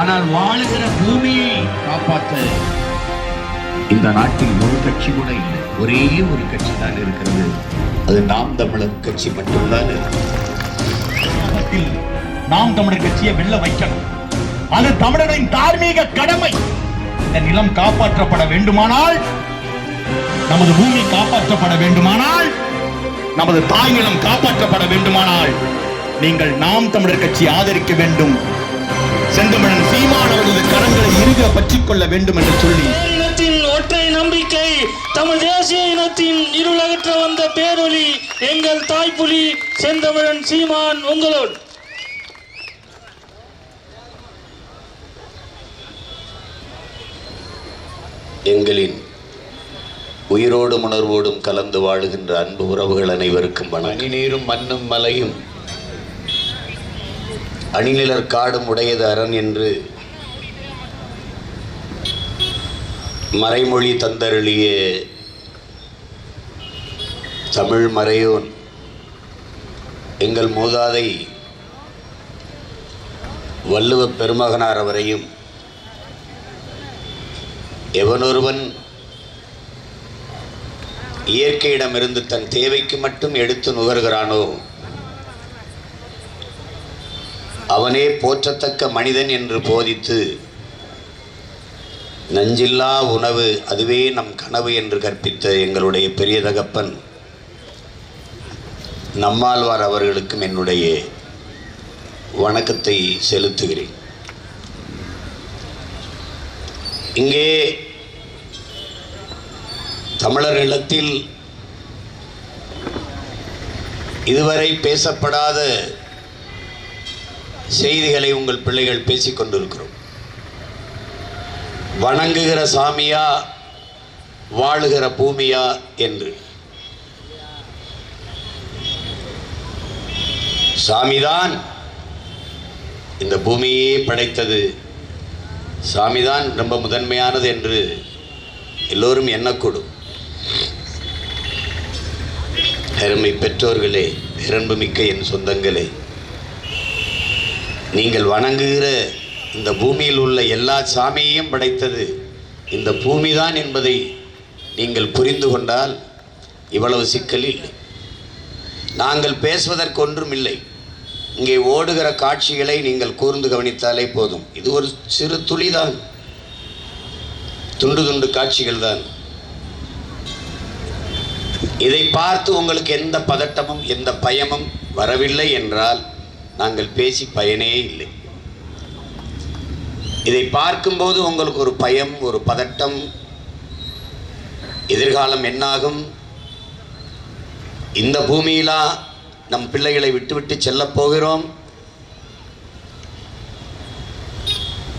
ஆனால் வாழுகிற பூமியை காப்பாற்ற இந்த நாட்டில் ஒரு கட்சி கூட இல்லை. ஒரே ஒரு கட்சி தான் இருக்கிறது. அது நாம் தமிழர் கட்சி மட்டும்தான் இருக்கிறது. நாம் தமிழர் கட்சியை வெல்ல வைக்கணும். அது தமிழரின் தார்மீக கடமை. இந்த நிலம் காப்பாற்றப்பட வேண்டுமானால், நமது பூமி காப்பாற்றப்பட வேண்டுமானால், நமது தாய் நிலம் காப்பாற்றப்பட வேண்டுமானால் நீங்கள் நாம் தமிழர் கட்சி ஆதரிக்க வேண்டும். செந்தமிழன் சீமான் அவரது கரங்களை இறுக பற்றிக் கொள்ள வேண்டும் என்று சொல்லி, இனத்தின் ஒற்றை நம்பிக்கை, தமிழ் தேசிய இனத்தின் இருளகற்ற வந்த பேரொளி எங்கள் தாய்ப்புலி செந்தமிழன் சீமான் உங்களோடு. எங்களின் உயிரோடும் உணர்வோடும் கலந்து வாழுகின்ற அன்பு உறவுகள் அனைவருக்கும் வணக்கம். நீரும் மண்ணும் மலையும் அணிநிலர் காடும் உடையது அரண் என்று மறைமொழி தந்தருளிய தமிழ் மறையோன் எங்கள் மூதாதை வள்ளுவ பெருமகனார் அவரையும், எவனொருவன் இயற்கையிடமிருந்து தன் தேவைக்கு மட்டும் எடுத்து நுகர்கிறானோ அவனே போற்றத்தக்க மனிதன் என்று போதித்து, நஞ்சில்லா உணவு அதுவே நம் கனவு என்று கற்பித்த எங்களுடைய பெரிய தகப்பன் நம்மாழ்வார் அவர்களுக்கும் என்னுடைய வணக்கத்தை செலுத்துகிறேன். இங்கே தமிழர் நிலத்தில் இதுவரை பேசப்படாத செய்திகளை உங்கள் பிள்ளைகள் பேசிக் கொண்டிருக்கிறோம். வணங்குகிற சாமியா வாழுகிற பூமியா என்று. சாமிதான் இந்த பூமியே படைத்தது, சாமிதான் ரொம்ப முதன்மையானது என்று எல்லோரும் எண்ணக்கூடும். பெருமை பெற்றோர்களே, பேரன்புமிக்க என் சொந்தங்களே, நீங்கள் வணங்குகிற இந்த பூமியில் உள்ள எல்லா சாமியையும் படைத்தது இந்த பூமிதான் என்பதை நீங்கள் புரிந்து கொண்டால் இவ்வளவு சிக்கல் இல்லை. நாங்கள் பேசுவதற்கு ஒன்றும் இல்லை. இங்கே ஓடுகிற காட்சிகளை நீங்கள் கூர்ந்து கவனித்தாலே போதும். இது ஒரு சிறு துளிதான், துண்டு துண்டு காட்சிகள் தான். இதை பார்த்து உங்களுக்கு எந்த பதட்டமும் எந்த பயமும் வரவில்லை என்றால் நாங்கள் பேசி பயனே இல்லை. இதை பார்க்கும்போது உங்களுக்கு ஒரு பயம், ஒரு பதட்டம், எதிர்காலம் என்னாகும், இந்த பூமியிலா நம் பிள்ளைகளை விட்டுவிட்டு செல்லப் போகிறோம்,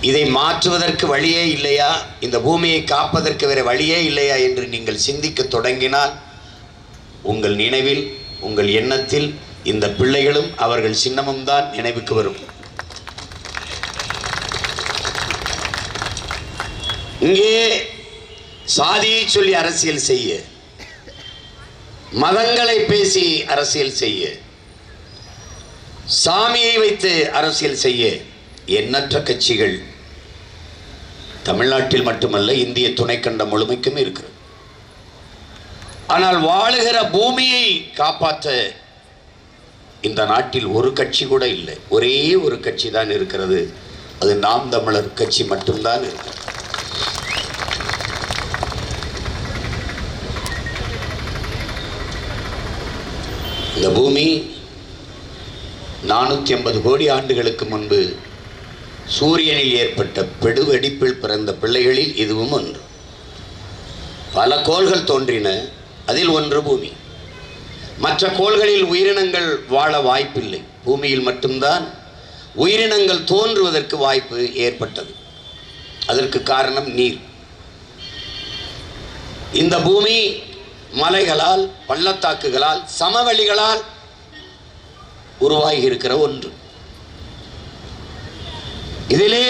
இதை மாற்றுவதற்கு வழியே இல்லையா, இந்த பூமியை காப்பதற்கு வேறு வழியே இல்லையா என்று நீங்கள் சிந்திக்க தொடங்கினால் உங்கள் நினைவில், உங்கள் எண்ணத்தில் இந்த பிள்ளைகளும் அவர்கள் சின்னமும் தான் நினைவுக்கு வரும். இங்கே சாதியை சொல்லி அரசியல் செய்ய, மதங்களை பேசி அரசியல் செய்ய, சாமியை வைத்து அரசியல் செய்ய எண்ணற்ற கட்சிகள் தமிழ்நாட்டில் மட்டுமல்ல இந்திய துணைக்கண்டம் முழுமைக்கும் இருக்கிறது. ஆனால் வாழுகிற பூமியை காப்பாற்ற இந்த நாட்டில் ஒரு கட்சி கூட இல்லை. ஒரே ஒரு கட்சி தான் இருக்கிறது. அது நாம் தமிழர் கட்சி மட்டும்தான் இருக்கிறது. இந்த பூமி 450 கோடி ஆண்டுகளுக்கு முன்பு சூரியனில் ஏற்பட்ட பெருவெடிப்பில் பிறந்த பிள்ளைகளில் இதுவும் ஒன்று. பல கோள்கள் தோன்றின, அதில் ஒன்று பூமி. மற்ற கோள்களில் உயிரினங்கள் வாழ வாய்ப்பில்லை. பூமியில் மட்டும்தான் உயிரினங்கள் தோன்றுவதற்கு வாய்ப்பு ஏற்பட்டது. அதற்கு காரணம் நீர். இந்த பூமி மலைகளால், பள்ளத்தாக்குகளால், சமவெளிகளால் உருவாகி இருக்கிற ஒன்று. இதிலே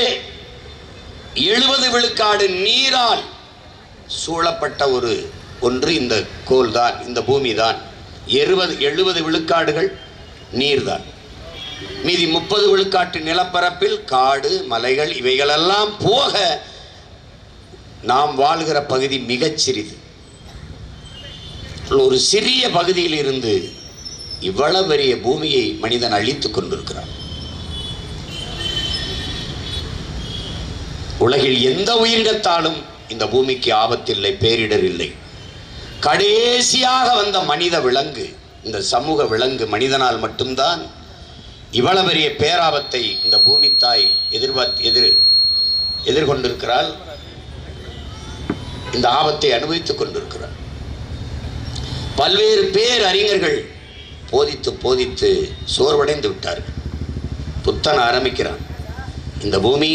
70 விழுக்காடு நீரால் சூழப்பட்ட ஒன்று இந்த கோள் தான், இந்த பூமி தான். 70 விழுக்காடுகள் நீர்தான். மீதி 30 விழுக்காட்டு நிலப்பரப்பில் காடு மலைகள் இவைகளெல்லாம் போக நாம் வாழ்கிற பகுதி மிகச் சிறிது. ஒரு சிறிய பகுதியில் இருந்து இவ்வளவு பெரிய பூமியை மனிதன் அழித்துக் கொண்டிருக்கிறான். உலகில் எந்த உயிரினத்தாலும் இந்த பூமிக்கு ஆபத்தில்லை, பேரிடர் இல்லை. கடைசியாக வந்த மனித விலங்கு, இந்த சமூக விலங்கு மனிதனால் மட்டும்தான் இவ்வளவு பெரிய பேராபத்தை இந்த பூமி தாய் எதிர்கொண்டிருக்கிறாள். இந்த ஆபத்தை அனுபவித்துக் கொண்டிருக்கிறார். பல்வேறு பேரறிஞர்கள் போதித்து போதித்து சோர்வடைந்து விட்டார்கள். புத்தன் ஆரம்பிக்கிறான், இந்த பூமி,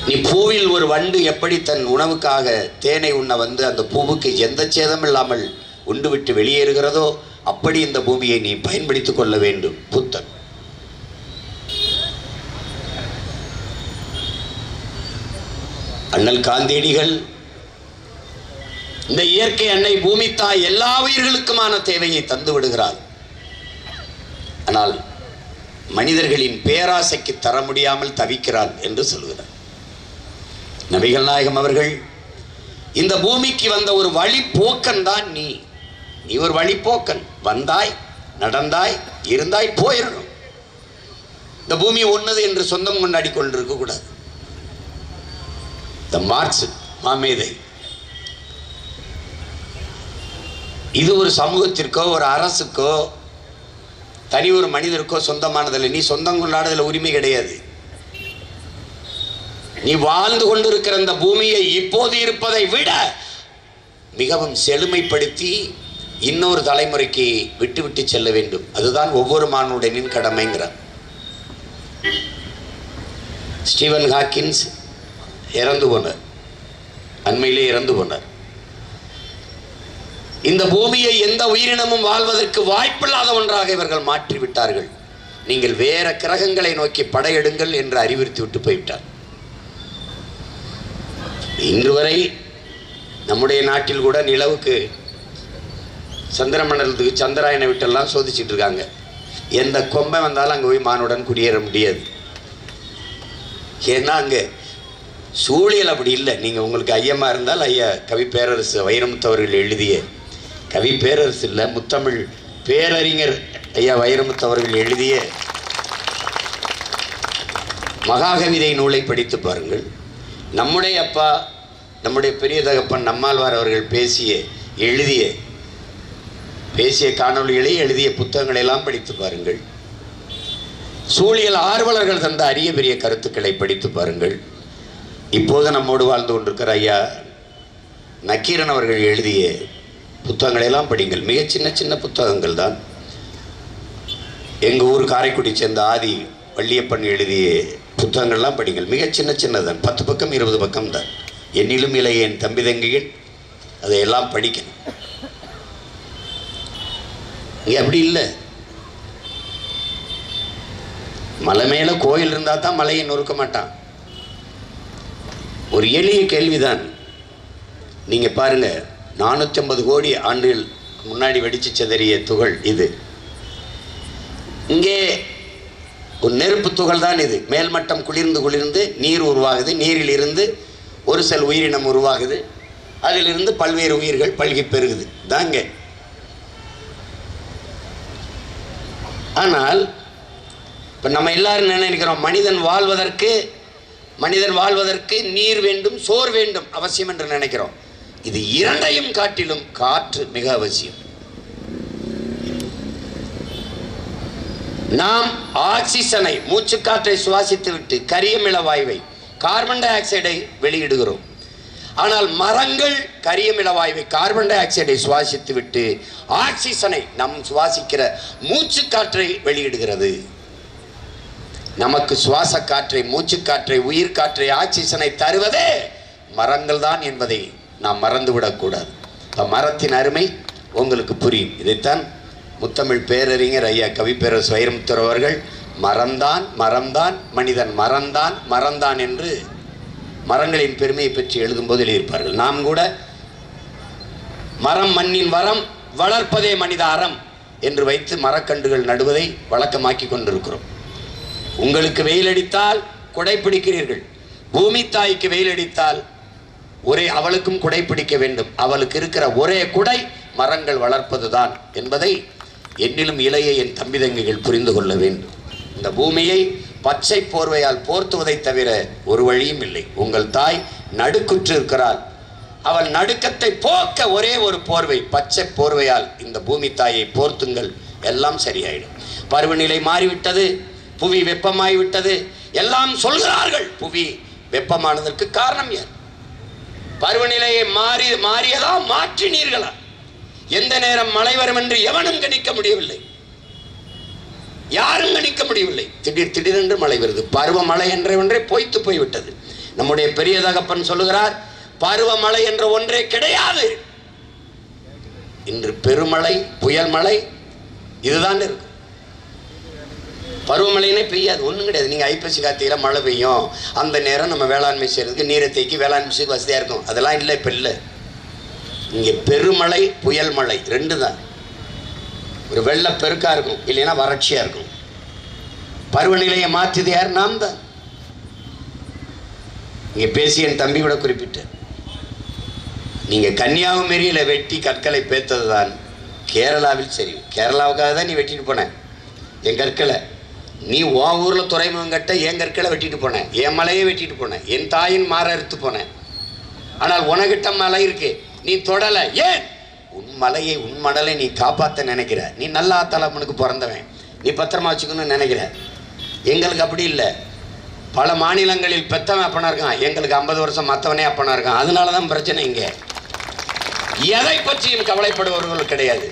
நீ பூவில் ஒரு வண்டு எப்படி தன் உணவுக்காக தேனை உண்ண வந்து அந்த பூவுக்கு எந்த சேதம் இல்லாமல் உண்டு விட்டு வெளியேறுகிறதோ அப்படி இந்த பூமியை நீ பயன்படுத்திக் கொள்ள வேண்டும். புத்தன் அண்ணல் காந்தியடிகள் இந்த இயற்கை அன்னை பூமி தாய் எல்லா உயிர்களுக்குமான தேவையை தந்து விடுகிறார். ஆனால் மனிதர்களின் பேராசைக்கு தர முடியாமல் தவிக்கிறார் என்று சொல்கிறார். நபிகள் நாயகம் அவர்கள் இந்த பூமிக்கு வந்த ஒரு வழிபோக்கன் தான் நீ ஒரு வழிபோக்கன். வந்தாய், நடந்தாய், இருந்தாய், போயிடணும். இந்த பூமி ஒன்னது என்று சொந்தம் கொண்டாடி கொண்டிருக்க கூடாது. இந்த மார்க்ஸ் மாமேதை இது ஒரு சமூகத்திற்கோ ஒரு அரசுக்கோ தனி ஒரு மனிதருக்கோ சொந்தமானதில்லை. நீ சொந்தம் கொண்டாடுதல உரிமை கிடையாது. நீ வாழ்ந்து கொண்டிருக்கிற இந்த பூமியை இப்போது இருப்பதை விட மிகவும் செழுமைப்படுத்தி இன்னொரு தலைமுறைக்கு விட்டு விட்டு செல்ல வேண்டும். அதுதான் ஒவ்வொரு மானுடனின் கடமைங்கிறார். ஸ்டீவன் ஹாக்கின்ஸ் இறந்து போனார், அண்மையிலே இறந்து போனார். இந்த பூமியை எந்த உயிரினமும் வாழ்வதற்கு வாய்ப்பில்லாத ஒன்றாக இவர்கள் மாற்றிவிட்டார்கள். நீங்கள் வேற கிரகங்களை நோக்கி படையெடுங்கள் என்று அறிவுறுத்தி விட்டு போய்விட்டார். இன்று வரை நம்முடைய நாட்டில் கூட நிலவுக்கு சந்திர மண்டலத்துக்கு சந்திராயனை விட்டெல்லாம் சோதிச்சுட்டு இருக்காங்க. எந்த கொம்பை வந்தாலும் அங்கே போய் மானுடன் குடியேற முடியாது. ஏன்னா அங்கே சூழியல் அப்படி இல்லை. நீங்கள் உங்களுக்கு ஐயமாக இருந்தால் ஐயா கவி பேரரசு வைரமுத்து அவர்கள் எழுதிய, கவி பேரரசு இல்லை, முத்தமிழ் பேரறிஞர் ஐயா வைரமுத்து அவர்கள் எழுதிய மகாகவிதை நூலை படித்து பாருங்கள். நம்முடைய அப்பா, நம்முடைய பெரிய தகப்பன் நம்மாழ்வார் அவர்கள் பேசிய காணொளிகளை எழுதிய புத்தகங்களை எல்லாம் படித்து பாருங்கள். சூழியல் ஆர்வலர்கள் தந்த அரிய பெரிய கருத்துக்களை படித்து பாருங்கள். இப்போது நம்மோடு வாழ்ந்து கொண்டிருக்கிற ஐயா நக்கீரன் அவர்கள் எழுதிய புத்தகங்களை எல்லாம் படிங்கள். மிக சின்ன சின்ன புத்தகங்கள் தான். எங்கள் ஊர் காரைக்குடி சேர்ந்த ஆதி வள்ளியப்பன் எழுதிய புத்தகங்கள்லாம் படிங்கள். மிக சின்ன சின்னதான், 10 பக்கம் 20 பக்கம் தான். என்னிலும் இளைய என் தம்பி தங்கிகள் அதையெல்லாம் படிக்கணும். இங்கே அப்படி இல்லை. மலை மேலே கோயில் இருந்தால் தான் மலையை நொறுக்க மாட்டான். ஒரு எளிய கேள்விதான். நீங்கள் பாருங்கள், 450 கோடி ஆண்டுகள் முன்னாடி வெடிச்சு சிதறிய துகள் இது. இங்கே ஒரு நெருப்பு துகள் தான் இது. மேல்மட்டம் குளிர்ந்து குளிர்ந்து நீர் உருவாகுது. நீரில் இருந்து ஒரு செல் உயிரினம் உருவாகுது. அதிலிருந்து பல்வேறு உயிர்கள் பல்கி பெருகுது தாங்க. ஆனால் இப்போ நம்ம எல்லாரும் நினைக்கிறோம், மனிதன் வாழ்வதற்கு நீர் வேண்டும், சோறு வேண்டும் அவசியம் என்று நினைக்கிறோம். இது இரண்டையும் காட்டிலும் காற்று மிக அவசியம். நாம் ஆக்சிஜனை, மூச்சுக்காற்றை சுவாசித்து விட்டு கரியமில வாயுவை, கார்பன் டை ஆக்சைடை வெளியிடுகிறோம். ஆனால் மரங்கள் கரியமில வாயுவை, கார்பன் டை ஆக்சைடை சுவாசித்து விட்டு ஆக்சிஜனை, நம் சுவாசிக்கிற மூச்சுக்காற்றை வெளியிடுகிறது. நமக்கு சுவாச காற்றை, மூச்சுக்காற்றை, உயிர்காற்றை, ஆக்சிஜனை தருவதே மரங்கள் தான் என்பதை நாம் மறந்துவிடக்கூடாது. இப்போ மரத்தின் அருமை உங்களுக்கு புரியும். இதைத்தான் முத்தமிழ் பேரறிஞர் ஐயா கவி பேரரசு வைரமுத்து அவர்கள் மரம்தான் மரம்தான் மனிதன் மரம்தான் மரம்தான் என்று மரங்களின் பெருமையை பற்றி எழுதும்போது எழுதியிருப்பார்கள். நாம் கூட மரம் மண்ணின் வரம், வளர்ப்பதே மனித அறம் என்று வைத்து மரக்கன்றுகள் நடுவதை வழக்கமாக்கி கொண்டிருக்கிறோம். உங்களுக்கு வெயில் அடித்தால் குடை பிடிக்கிறீர்கள். பூமி தாய்க்கு வெயில் அடித்தால் அவளுக்கும் குடை பிடிக்க வேண்டும். அவளுக்கு இருக்கிற ஒரே குடை மரங்கள் வளர்ப்பதுதான் என்பதை என்னிலும் இளைய என் தம்பி தங்கைகள் புரிந்து கொள்ள வேண்டும். இந்த பூமியை பச்சை போர்வையால் போர்த்துவதை தவிர ஒரு வழியும் இல்லை. உங்கள் தாய் நடுக்குற்று இருக்கிறாள். அவள் நடுக்கத்தை போக்க ஒரே ஒரு போர்வை, பச்சை போர்வையால் இந்த பூமி தாயை போர்த்துங்கள், எல்லாம் சரியாயிடும். பருவநிலை மாறிவிட்டது, புவி வெப்பமாகிவிட்டது, எல்லாம் சொல்கிறார்கள். புவி வெப்பமானதற்கு காரணம் யார்? பருவநிலையை மாறியதா மாற்றினீர்களா? எந்த நேரம் மழை வரும் என்று எவனும் கணிக்க முடியவில்லை, யாரும் கணிக்க முடியவில்லை. திடீரென்று மழை வருது. பருவமழை என்ற ஒன்றே பொய்த்து போய்விட்டது. நம்முடைய பெரிய தகப்பன் சொல்லுகிறார், பருவமழை என்ற ஒன்றே கிடையாது. இன்று பெருமழை, புயல் மழை இதுதான் இருக்கு. பருவமழைனே பெய்யாது, ஒன்றும் கிடையாது. நீங்கள் ஐப்பசி கார்த்திகையில மழை பெய்யும், அந்த நேரம் நம்ம வேளாண்மை செய்யறதுக்கு நீரை தேக்கி வேளாண்மை செய்ய வசதியாக இருக்கும். அதெல்லாம் இல்லை, இப்போ இல்லை. இங்கே பெருமழை புயல் மழை ரெண்டு தான். ஒரு வெள்ள பெருக்கா இருக்கும், இல்லைன்னா வறட்சியாக இருக்கும். பருவநிலையை மாற்றியது யார்? நாம் தான். இங்கே பேசி என் தம்பி கூட குறிப்பிட்டேன், நீங்கள் கன்னியாகுமரியில் வெட்டி கற்களை பேத்தது தான் கேரளாவில் சரி. கேரளாவுக்காக தான் நீ வெட்டிட்டு போன என் கற்களை. நீ உன் ஊரில் துறைமுகம் கட்ட என் கற்களை வெட்டிட்டு போனேன், என் மலையை வெட்டிட்டு போனேன், என் தாயின் மாற அறுத்து போனேன். ஆனால் உனக்கிட்ட மலை இருக்கு, நீ தொடலை. ஏன்? உன் மலையை உன் மடலை நீ காப்பாற்ற நினைக்கிற. நீ நல்ல ஆத்தாளம்மனுக்கு பிறந்தவன், நீ பத்திரமா வச்சுக்கணும்னு நினைக்கிற. எங்களுக்கு அப்படி இல்லை. பல மாநிலங்களில் பெத்தவன் அப்பனா இருக்கான், எங்களுக்கு 50 வருஷம் மற்றவனே அப்பனா இருக்கான். அதனால தான் பிரச்சனை. இங்கே எதை பற்றியும் கவலைப்படுபவர்கள் கிடையாது.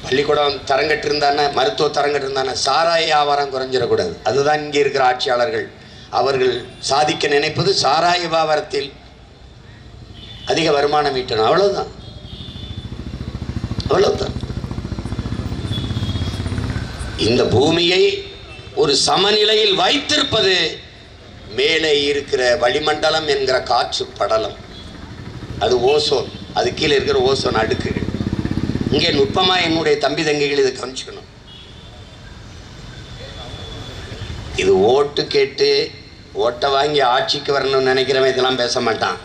பள்ளிக்கூடம் தரங்கட்டு இருந்தானே, மருத்துவ தரங்கட்டு இருந்தானே, சாராய வியாபாரம் குறைஞ்சிடக்கூடாது. அதுதான் இங்கே இருக்கிற ஆட்சியாளர்கள். அவர்கள் சாதிக்க நினைப்பது சாராய வியாபாரத்தில் அதிக வருமானம் ஈட்டணும். அவ்வளவுதான், அவ்வளவுதான். இந்த பூமியை ஒரு சமநிலையில் வைத்திருப்பது மேலே இருக்கிற வளிமண்டலம் என்கிற காற்று படலம், அது ஓசோன், அது கீழே இருக்கிற ஓசோன் அடுக்குகள். இங்கே நுட்பமா என்னுடைய தம்பி தங்கைகள் இதை கவனிச்சுக்கணும். இது ஓட்டு கேட்டு ஓட்டை வாங்கி ஆட்சிக்கு வரணும்னு நினைக்கிறவன் இதெல்லாம் பேச மாட்டான்.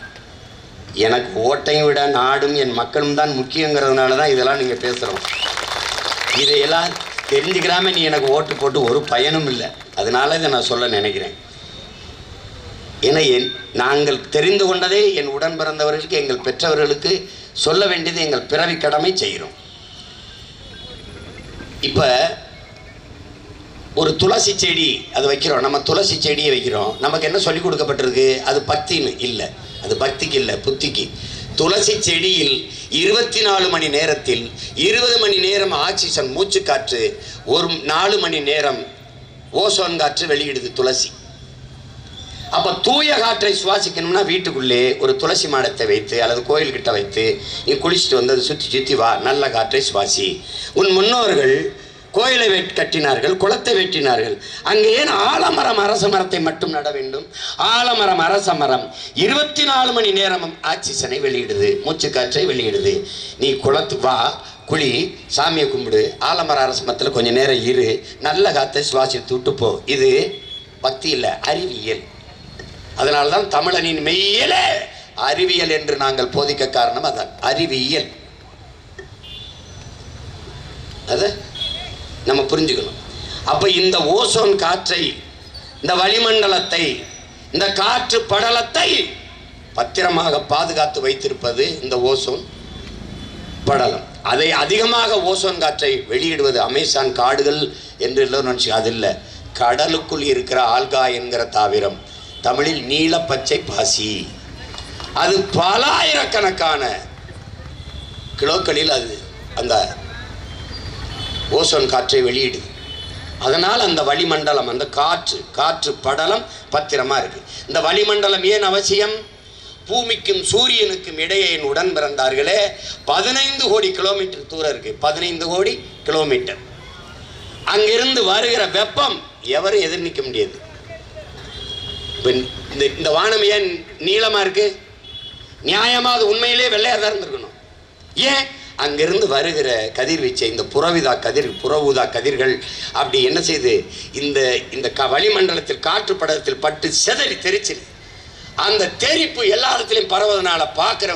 எனக்கு ஓட்டையும் விட நாடும் என் மக்களும் தான் முக்கியங்கிறதுனால தான் இதெல்லாம் நீங்கள் பேசுகிறோம். இதையெல்லாம் தெரிஞ்சுக்கிறாம நீ எனக்கு ஓட்டு போட்டு ஒரு பயனும் இல்லை. அதனால இதை நான் சொல்ல நினைக்கிறேன். ஏன்னா நாங்கள் தெரிந்து கொண்டதே என் உடன் பிறந்தவர்களுக்கு, எங்கள் பெற்றவர்களுக்கு சொல்ல வேண்டியது எங்கள் பிறவி கடமை செய்கிறோம். இப்போ ஒரு துளசி செடி அது வைக்கிறோம், நம்ம துளசி செடியை வைக்கிறோம். நமக்கு என்ன சொல்லி கொடுக்கப்பட்டிருக்கு? அது பக்தின்னு இல்லை, அது பக்திக்கு இல்லை, புத்திக்கு. துளசி செடியில் 24 மணி நேரத்தில் 20 மணி நேரம் ஆக்சிஜன் மூச்சு காற்று, ஒரு 4 மணி நேரம் ஓசோன் காற்று வெளியிடுது துளசி. அப்போ தூய காற்றை சுவாசிக்கணும்னா வீட்டுக்குள்ளே ஒரு துளசி மாடத்தை வைத்து அல்லது கோயில்கிட்ட வைத்து நீ குளிச்சுட்டு வந்து அதை சுற்றி சுற்றி வா, நல்ல காற்றை சுவாசி. உன் முன்னோர்கள் கோயிலை கட்டினார்கள், குளத்தை வெட்டினார்கள். அங்கே ஏன் ஆலமரம் அரச மரத்தை மட்டும் நட வேண்டும்? ஆலமரம் அரச மரம் 24 மணி நேரமும் ஆக்சிஜனை வெளியிடுது, மூச்சு காற்றை வெளியிடுது. நீ குளத்துக்கு வா, குழி, சாமியை கும்பிடு, ஆலமர அரச மரத்தில் கொஞ்சம் நேரம் இரு, நல்ல காற்றை சுவாசித்து விட்டு போ. இது பக்தி இல்லை, அறிவியல். அதனால்தான் தமிழனின் மெய்யிலே அறிவியல் என்று நாங்கள் போதிக்க காரணம் அதான், அறிவியல். அது நம்ம புரிஞ்சுக்கணும். அப்ப இந்த ஓசோன் காற்றை, இந்த வளிமண்டலத்தை, இந்த காற்று படலத்தை பத்திரமாக பாதுகாத்து வைத்திருப்பது இந்த ஓசோன் படலம். அதை அதிகமாக ஓசோன் காற்றை வெளியிடுவது அமேசான் காடுகள் என்று எல்லோரும் நினைச்சு, அது இல்லை, கடலுக்குள் இருக்கிற ஆல்கா என்கிற தாவரம், தமிழில் நீல பச்சை பாசி. அது பல ஆயிரக்கணக்கான கிலோக்களில் அது அந்த ஓசோன் காற்றை வெளியிடுது. அதனால் அந்த வளிமண்டலம், அந்த காற்று படலம் பத்திரமா இருக்கு. இந்த வளிமண்டலம் ஏன் அவசியம்? பூமிக்கும் சூரியனுக்கும் இடையே என் உடன் பிறந்தார்களே 15 கோடி கிலோமீட்டர் தூரம் இருக்கு. 15 கோடி கிலோமீட்டர். அங்கிருந்து வருகிற வெப்பம் எவரும் எதிர்நிற்க முடியாது. இந்த வானம் ஏன் நீளமா இருக்கு? நியாயமா அது உண்மையிலே வெள்ளையா தான் இருந்திருக்கணும். ஏன்? அங்கிருந்து வருகிற கதிர்வீச்சை இந்த புற ஊதா கதிர்கள் அப்படி என்ன செய்து இந்த வளிமண்டலத்தில் காற்று படலத்தில் பட்டு செதறி தெரிச்சிரு. அந்த தெரிப்பு எல்லா இடத்துலையும் பரவதனால பார்க்குற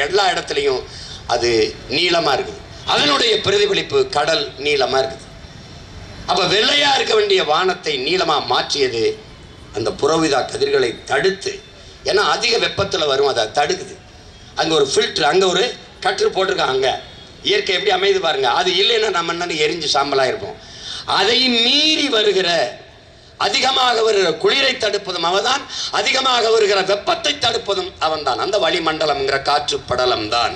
எல்லா இடத்துலையும் அது நீளமாக இருக்குது. அதனுடைய பிரதிபலிப்பு கடல் நீளமாக இருக்குது. அப்போ வெள்ளையாக இருக்க வேண்டிய வானத்தை நீளமாக மாற்றியது அந்த புறவிதா கதிர்களை தடுத்து. ஏன்னா அதிக வெப்பத்தில் வரும், அதை தடுக்குது. அங்கே ஒரு ஃபில்ட்ரு, அங்கே ஒரு கற்று போட்டிருக்காங்க. அங்கே இயற்கை எப்படி அமைது பாருங்க. அது இல்லைன்னா நம்ம என்ன எரிஞ்சு சாம்பலாக இருப்போம். அதையும் மீறி வருகிற அதிகமாக வருகிற குளிரை தடுப்பதும் அவன்தான், அதிகமாக வருகிற வெப்பத்தை தடுப்பதும் அவன்தான். அந்த வளிமண்டலம்ங்கிற காற்று படலம் தான்.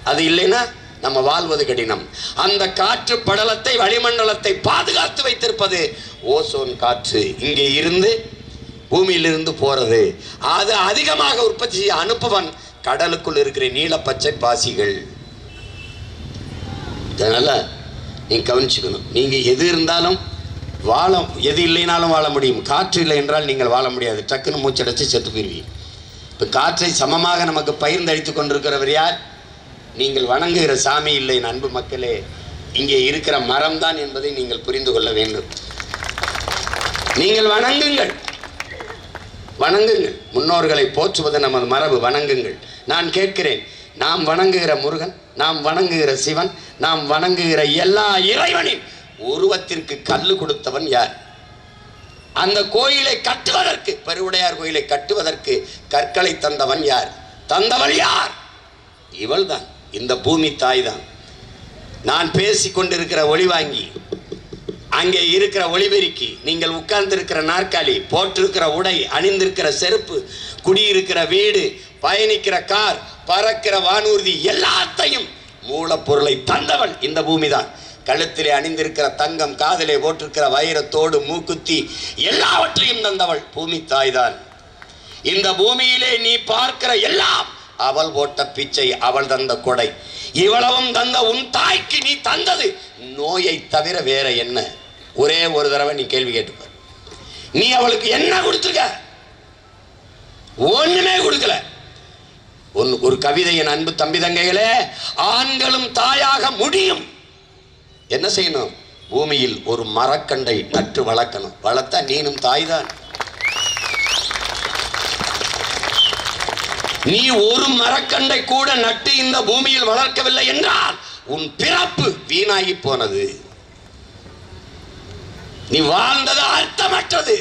அது இல்லைன்னா நம்ம வாழ்வது கடினம். அந்த காற்று படலத்தை வளிமண்டலத்தை பாதுகாத்து வைத்திருப்பது ஓசோன் காற்று. இங்கே இருந்து பூமியிலிருந்து போறது. அது அதிகமாக உற்பத்தி செய்ய அனுப்புவன் கடலுக்குள் இருக்கிற நீலப்பச்சை பாசிகள். அதனால நீங்க கவனிச்சுக்கணும். நீங்க எது இருந்தாலும் எது இல்லைனாலும் வாழ முடியும். காற்று இல்லை என்றால் நீங்கள் வாழ முடியாது. டக்குன்னு மூச்சடைச்சு செத்து போயிருவீங்க. இப்போ காற்றை சமமாக நமக்கு பகிர்ந்தளித்து கொண்டிருக்கிறவர் யார்? நீங்கள் வணங்குகிற சாமி இல்லை. அன்பு மக்களே, இங்கே இருக்கிற மரம் தான் என்பதை நீங்கள் புரிந்து கொள்ள வேண்டும். நீங்கள் வணங்குங்கள், வணங்குங்கள். முன்னோர்களை போற்றுவது நமது மரபு. வணங்குங்கள். நான் கேட்கிறேன், நாம் வணங்குகிற முருகன், நாம் வணங்குகிற சிவன், நாம் வணங்குகிற எல்லா இறைவனின் உருவத்திற்கு கல்லு கொடுத்தவன் யார்? அந்த கோயிலை கட்டுவதற்கு, பெருவுடையார் கோயிலை கட்டுவதற்கு கற்களை தந்தவன் யார்? தந்தவள் யார்? இவள் தான். இந்த பூமி தாய் தான். நான் பேசிக்கொண்டிருக்கிற ஒளிவாங்கி, அங்கே இருக்கிற ஒளிபெருக்கி, நீங்கள் உட்கார்ந்திருக்கிற நாற்காலி, போட்டிருக்கிற உடை, அணிந்திருக்கிற செருப்பு, குடியிருக்கிற வீடு, பயணிக்கிற கார், பறக்கிற வானூர்தி, எல்லாத்தையும் மூலப்பொருளை தந்தவள் இந்த பூமி தான். கழுத்திலே அணிந்திருக்கிற தங்கம், காதிலே போட்டிருக்கிற வைரத்தோடு மூக்குத்தி, எல்லாவற்றையும் தந்தவள் பூமி தாய் தான். இந்த பூமியிலே நீ பார்க்கிற எல்லாம் அவள் போட்ட பிச்சை, அவள் தந்த கொடை. இவ்வளவும் தந்த உன் தாய்க்கு நீ தந்தது நோயை தவிர வேற என்ன? ஒரே ஒரு தடவை நீ கேள்வி கேட்டுப்ப. நீ அவளுக்கு என்ன கொடுத்துருக்க? ஒண்ணுமே கொடுக்கல. ஒரு கவிதை, என் அன்பு தம்பி தங்கைகளே, ஆண்களும் தாயாக முடியும். என்ன செய்யணும்? பூமியில் ஒரு மரக்கண்டை நட்டு வளர்க்கணும். வளர்த்தா நீனும் தாய்தான். நீ ஒரு மரக்கண்டை கூட நட்டு இந்த பூமியில் வளர்க்கவில்லை என்றால் உன் பிறப்பு வீணாகி போனது. நீ வாழ்ந்தது அர்த்தமற்றது.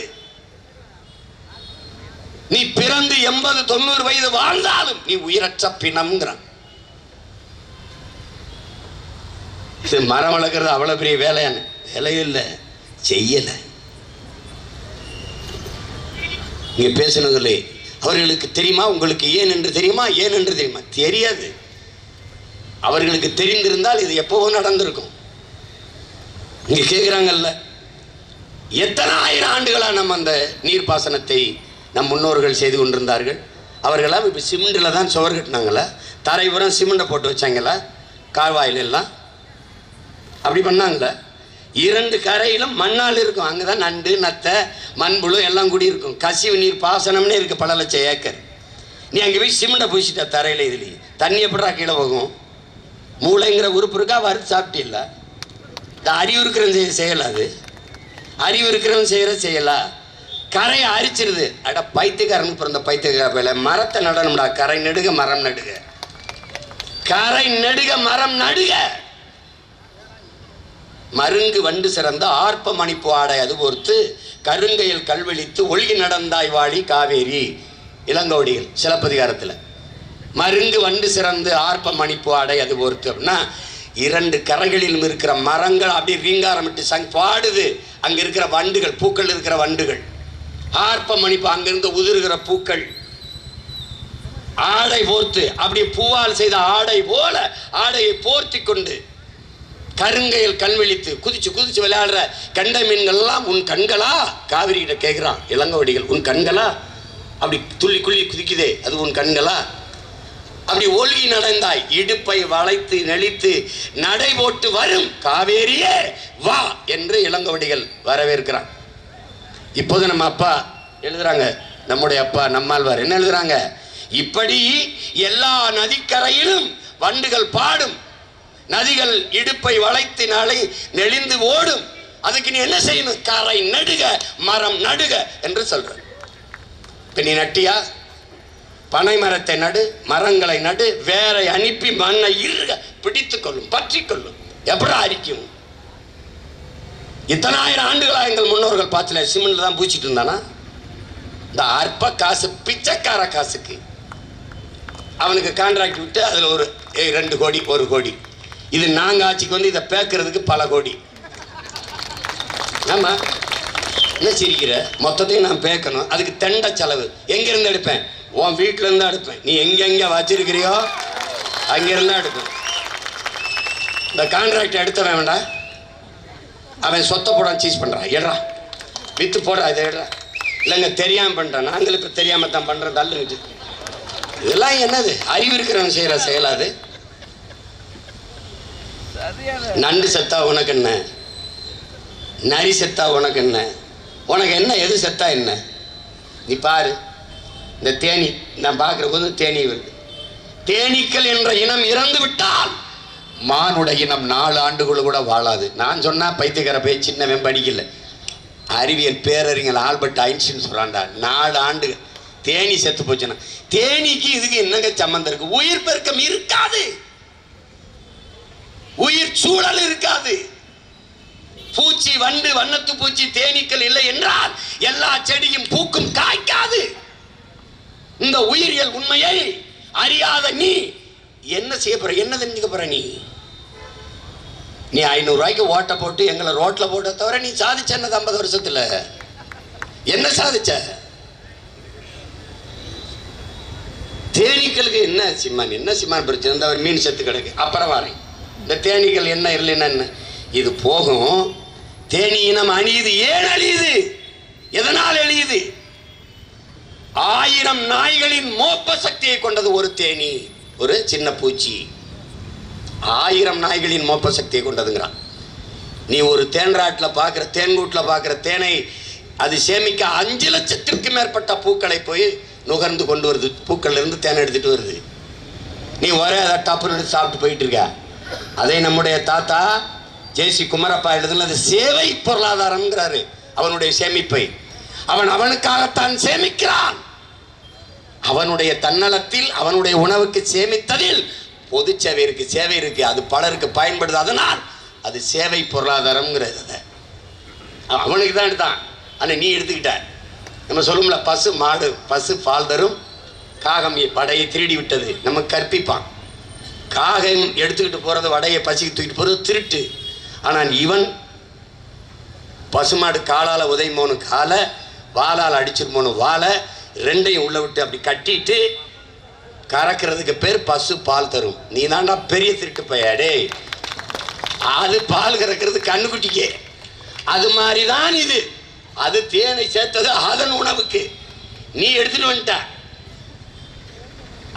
நீ பிறந்து 80-90 வயது வாழ்ந்தாலும் நீ உயிரற்ற பிணம்ங்கிறான். மரம் வளர்க்கறது அவ்வளவு பெரிய வேலையான வேலை இல்லை, செய்யல. இங்க பேசினதில்லை. அவர்களுக்கு தெரியுமா? உங்களுக்கு ஏன் என்று தெரியுமா? ஏன் என்று தெரியுமா? தெரியாது. அவர்களுக்கு தெரிந்திருந்தால் இது எப்பவோ நடந்திருக்கும். இங்க கேட்கிறாங்கல்ல, எத்தனை ஆயிரம் ஆண்டுகளா நம்ம அந்த நீர்ப்பாசனத்தை நம் முன்னோர்கள் செய்து கொண்டிருந்தார்கள். அவர்களாம் இப்போ சிமெண்டில் தான் சுவர் கட்டினாங்களா? தரைபுறம் சிமெண்டை போட்டு வச்சாங்களா? கால்வாயில் எல்லாம் அப்படி பண்ணாங்களா? 2 கரையிலும் மண்ணால் இருக்கும். அங்கே தான் நண்டு, நத்தை, மண்புழு எல்லாம் கூடி இருக்கும். கசிவு நீர் பாசனம்னே இருக்கு, பல லட்சம் ஏக்கர். நீ அங்கே போய் சிமெண்டை பூசிட்ட தரையில். இதுலேயே தண்ணி எப்படா கீழே போகும்? மூளைங்கிற உறுப்பு இருக்கா? வறுத்து சாப்பிட்டில்ல? இந்த அறிவு இருக்கிறவன் செய்யலாம். அது அறிவு இருக்கிறவன் செய்யலா? கரையை அரிச்சிருது. அட பைத்தியக்காரனுக்கு பிறந்த பைத்தியக்கார வேலை. மரத்தை நடணும்டா. கரை நெடுக மரம் நடுக, கரை நெடுக மரம் நடுக. மருங்கு வண்டு சிறந்த ஆர்ப்ப மணிப்பு ஆடை அது பொறுத்து கருங்கையில் கல்வெளித்து ஒழுகி நடந்தாய் வாழி காவேரி. இளங்கோடிகள் சிலப்பதிகாரத்தில். மருங்கு வண்டு சிறந்து ஆர்ப்ப மணிப்பு ஆடை அது பொறுத்து அப்படின்னா 2 கரைகளிலும் இருக்கிற மரங்கள் அப்படி ரீங்காரமிட்டு பாடுது. அங்கே இருக்கிற வண்டுகள், பூக்கள் இருக்கிற வண்டுகள், ஆர்ப்ப மணிப்பு, அங்கிருந்து உதிர்கிற பூக்கள். ஆடை போர்த்து அப்படி பூவால் செய்த ஆடை போல ஆடையை போர்த்தி கொண்டு கருங்கையில் கல்வெளித்து குதிச்சு குதிச்சு விளையாடுற கண்டை மீன்கள்லாம் உன் கண்களா? காவிரி கிட்ட கேட்கிறான் இளங்கோடிகள். உன் கண்களா? அப்படி துள்ளி குள்ளி குதிக்குதே, அது உன் கண்களா? அப்படி ஒழுகி நடந்தாய், இடுப்பை வளைத்து நெளித்து நடை போட்டு வரும் காவேரியே வா என்று இளங்கோடிகள் வரவேற்கிறான். இப்போது நம்ம அப்பா எழுதுறாங்க, நம்முடைய அப்பா நம்மாழ்வார் என்ன எழுதுறாங்க? இப்படி எல்லா நதிக்கரையிலும் வண்டுகள் பாடும், நதிகள் இடுப்பை வளைத்தினாலே நெளிந்து ஓடும். அதுக்கு நீ என்ன செய்யணும்? கரை நடுக, மரம் நடுக என்று சொல்ற. இப்ப நீ நட்டியா? பனை மரத்தை நடு, மரங்களை நடு, வேரை அனுப்பி மண்ணை இருக பிடித்துக் கொள்ளும், பற்றி கொள்ளும். எப்படி அரிக்கும்? இத்தனை ஆயிரம் ஆண்டுகளா எங்கள் முன்னோர்கள் பார்த்துல சிமெண்ட்ல தான் பூச்சிட்டு இருந்தானா? இந்த அற்ப காசு, பிச்சைக்கார காசுக்கு அவனுக்கு கான்ட்ராக்ட் விட்டு அதுல ஒரு 2 கோடி 1 கோடி. இது நாங்க ஆட்சிக்கு வந்து இதை பேக்கிறதுக்கு பல கோடி. ஆமா, என்ன சிரிக்கிற? மொத்தத்தையும் நான் பேக்கணும், அதுக்கு தெண்ட செலவு. எங்கிருந்து எடுப்பேன்? உன் வீட்டுல இருந்து எடுப்பேன். நீ எங்க வச்சிருக்கிறியோ அங்கிருந்து எடுப்பேன். இந்த கான்ட்ராக்ட் எடுத்தவன் வேண்டாம், அவன் சொத்தை போட சீஸ் பண்றான். எடுறா, வித்து போடுறா, இதை எடுறா. இல்லைங்க தெரியாம பண்றான். நாங்களும் இப்ப தெரியாம தான் பண்றோம். தள்ளுங்க. இதெல்லாம் என்னது? அறிவு இருக்கிறவன் செய்யற செயலாது. நண்டு செத்தா உனக்கு என்ன? நரி செத்தா உனக்கு என்ன? உனக்கு என்ன? எது செத்தா என்ன? நீ பாரு, இந்த தேனி நான் பார்க்குற போது தேனி வருது. தேனீக்கள் என்ற இனம் இறந்து விட்டால் மானுடைய இனம் 4 ஆண்டுகள் கூட வாழாது. நான் சொன்னா பைத்தியக்கார போய் சின்னவன் படிக்கல. அறிவியல் பேரறிஞர் ஆல்பர்ட் ஐன்ஸ்டீன் சொல்றான்டா, 4 ஆண்டுகள். தேனி செத்து போச்சுன்னா தேனிக்கு இதுக்கு என்னங்க சம்பந்தம் இருக்கு? உயிர் பெருக்கம் இருக்காது, உயிர் சூழல் இருக்காது. பூச்சி, வண்டு, வண்ணத்து பூச்சி, தேனீக்கள் இல்லை என்றால் எல்லா செடியும் பூக்கும், காய்க்காது. இந்த உயிரியல் உண்மையை அறியாத நீ என்ன செய்ய போற? என்ன தெரிஞ்சுக்க போற? நீ 500 ரூபாய்க்கு ஓட்ட போட்டு எங்களை ரோட்ல போட்ட தவிர நீ சாதிச்ச என்ன? 50 வருஷத்துல என்ன சாதிச்ச? தேனீக்களுக்கு என்ன சிம்மான், என்ன சிம்மான் பிரச்சனை? இந்த ஒரு மீன் செத்து கிடக்கு, அப்புறம் வரேன். இந்த தேனீக்கள் என்ன இல்லைன்னு இது போகும். தேனி இனம் அழியுது. ஏன் அழியுது? எதனால் அழியுது? 1000 நாய்களின் மோப்ப சக்தியை கொண்டது ஒரு தேனி, ஒரு சின்ன பூச்சி. 1000 நாய்களின் மோப்ப சக்தியை கொண்டதுங்கிறான். நீ ஒரு தேன்ராட்டில் பார்க்குற, தேன்கூட்டில் பார்க்குற தேனை அது சேமிக்க 5 லட்சத்திற்கு மேற்பட்ட பூக்களை போய் நுகர்ந்து கொண்டு வருது. பூக்கள்ல இருந்து தேனை எடுத்துட்டு வருது. நீ ஒரே அதை டப்புன்னு எடுத்து சாப்பிட்டு போயிட்டு இருக்க. அதே நம்முடைய தாத்தா ஜேசி குமரப்பா எழுதுனது சேவை பொருளாதாரம்ங்கிறாரு. அவனுடைய சேமிப்பை அவனுக்காகத்தான் சேமிக்கிறான். அவனுடைய தன்னலத்தில், அவனுடைய உணவுக்கு சேமித்ததில் பொது சேவை இருக்கு, சேவை இருக்கு. அது பலருக்கு பயன்படுது. அதனால் அது சேவை பொருளாதாரம்ங்கிறது. அவனுக்கு தான் எடுத்தான். ஆனால் நீ எடுத்துக்கிட்ட. நம்ம சொல்லும்ல, பசு மாடு, பசு பால் தரும், காகம் வடையை திருடி விட்டது. நம்ம கற்பிப்பான். காகம் எடுத்துக்கிட்டு போறது, வடையை பசிக்கு தூக்கிட்டு போறது திருட்டு. ஆனால் இவன் பசுமாடு காலால உதைமோனு காலை, வாளால் அடிச்சிருமோனு வாழை, 2ஐயும் உள்ள விட்டு அப்படி கட்டிட்டு கறக்கிறதுக்கு பேர் பசு பால் தரும். நீ தாண்டா பெரிய திருட்டு பையாடே. அது பால் கறக்கிறது கண்ணுக்குட்டிக்கே. அது மாதிரி தான் இது. அது தேனை சேர்த்தது அதன் உணவுக்கு. நீ எடுத்துட்டு வந்துட்ட.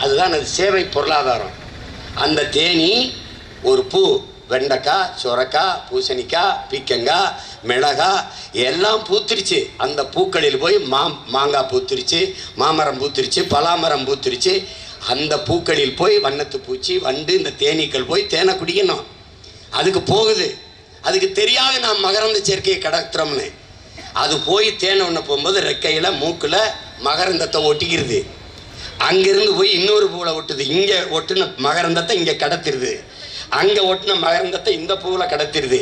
அதுதான் அது சேவை பொருளாதாரம். அந்த தேனி ஒரு பூ, வெண்டைக்காய், சொரக்காய், பூசணிக்காய், பீக்கங்காய், மிளகாய் எல்லாம் பூத்திருச்சு. அந்த பூக்களில் போய் மாங்காய் பூத்திருச்சு, மாமரம் பூத்திருச்சு, பலாமரம் பூத்திருச்சு. அந்த பூக்களில் போய் வண்ணத்து பூச்சி, வண்டு, இந்த தேனீக்கள் போய் தேனை குடிக்கணும். அதுக்கு போகுது. அதுக்கு தெரியாது நாம் மகரந்த சேர்க்கையை கடத்துறோம்னு. அது போய் தேனை ஒன்று போகும்போது ரெக்கையில், மூக்கில் மகரந்தத்தை ஒட்டிக்கிறது. அங்கிருந்து போய் இன்னொரு பூவில் ஒட்டுது. இங்கே ஒட்டுன மகரந்தத்தை இங்கே கடத்திடுது. அங்கே ஒட்டின மகரந்தத்தை இந்த பூவில் கடத்திடுது.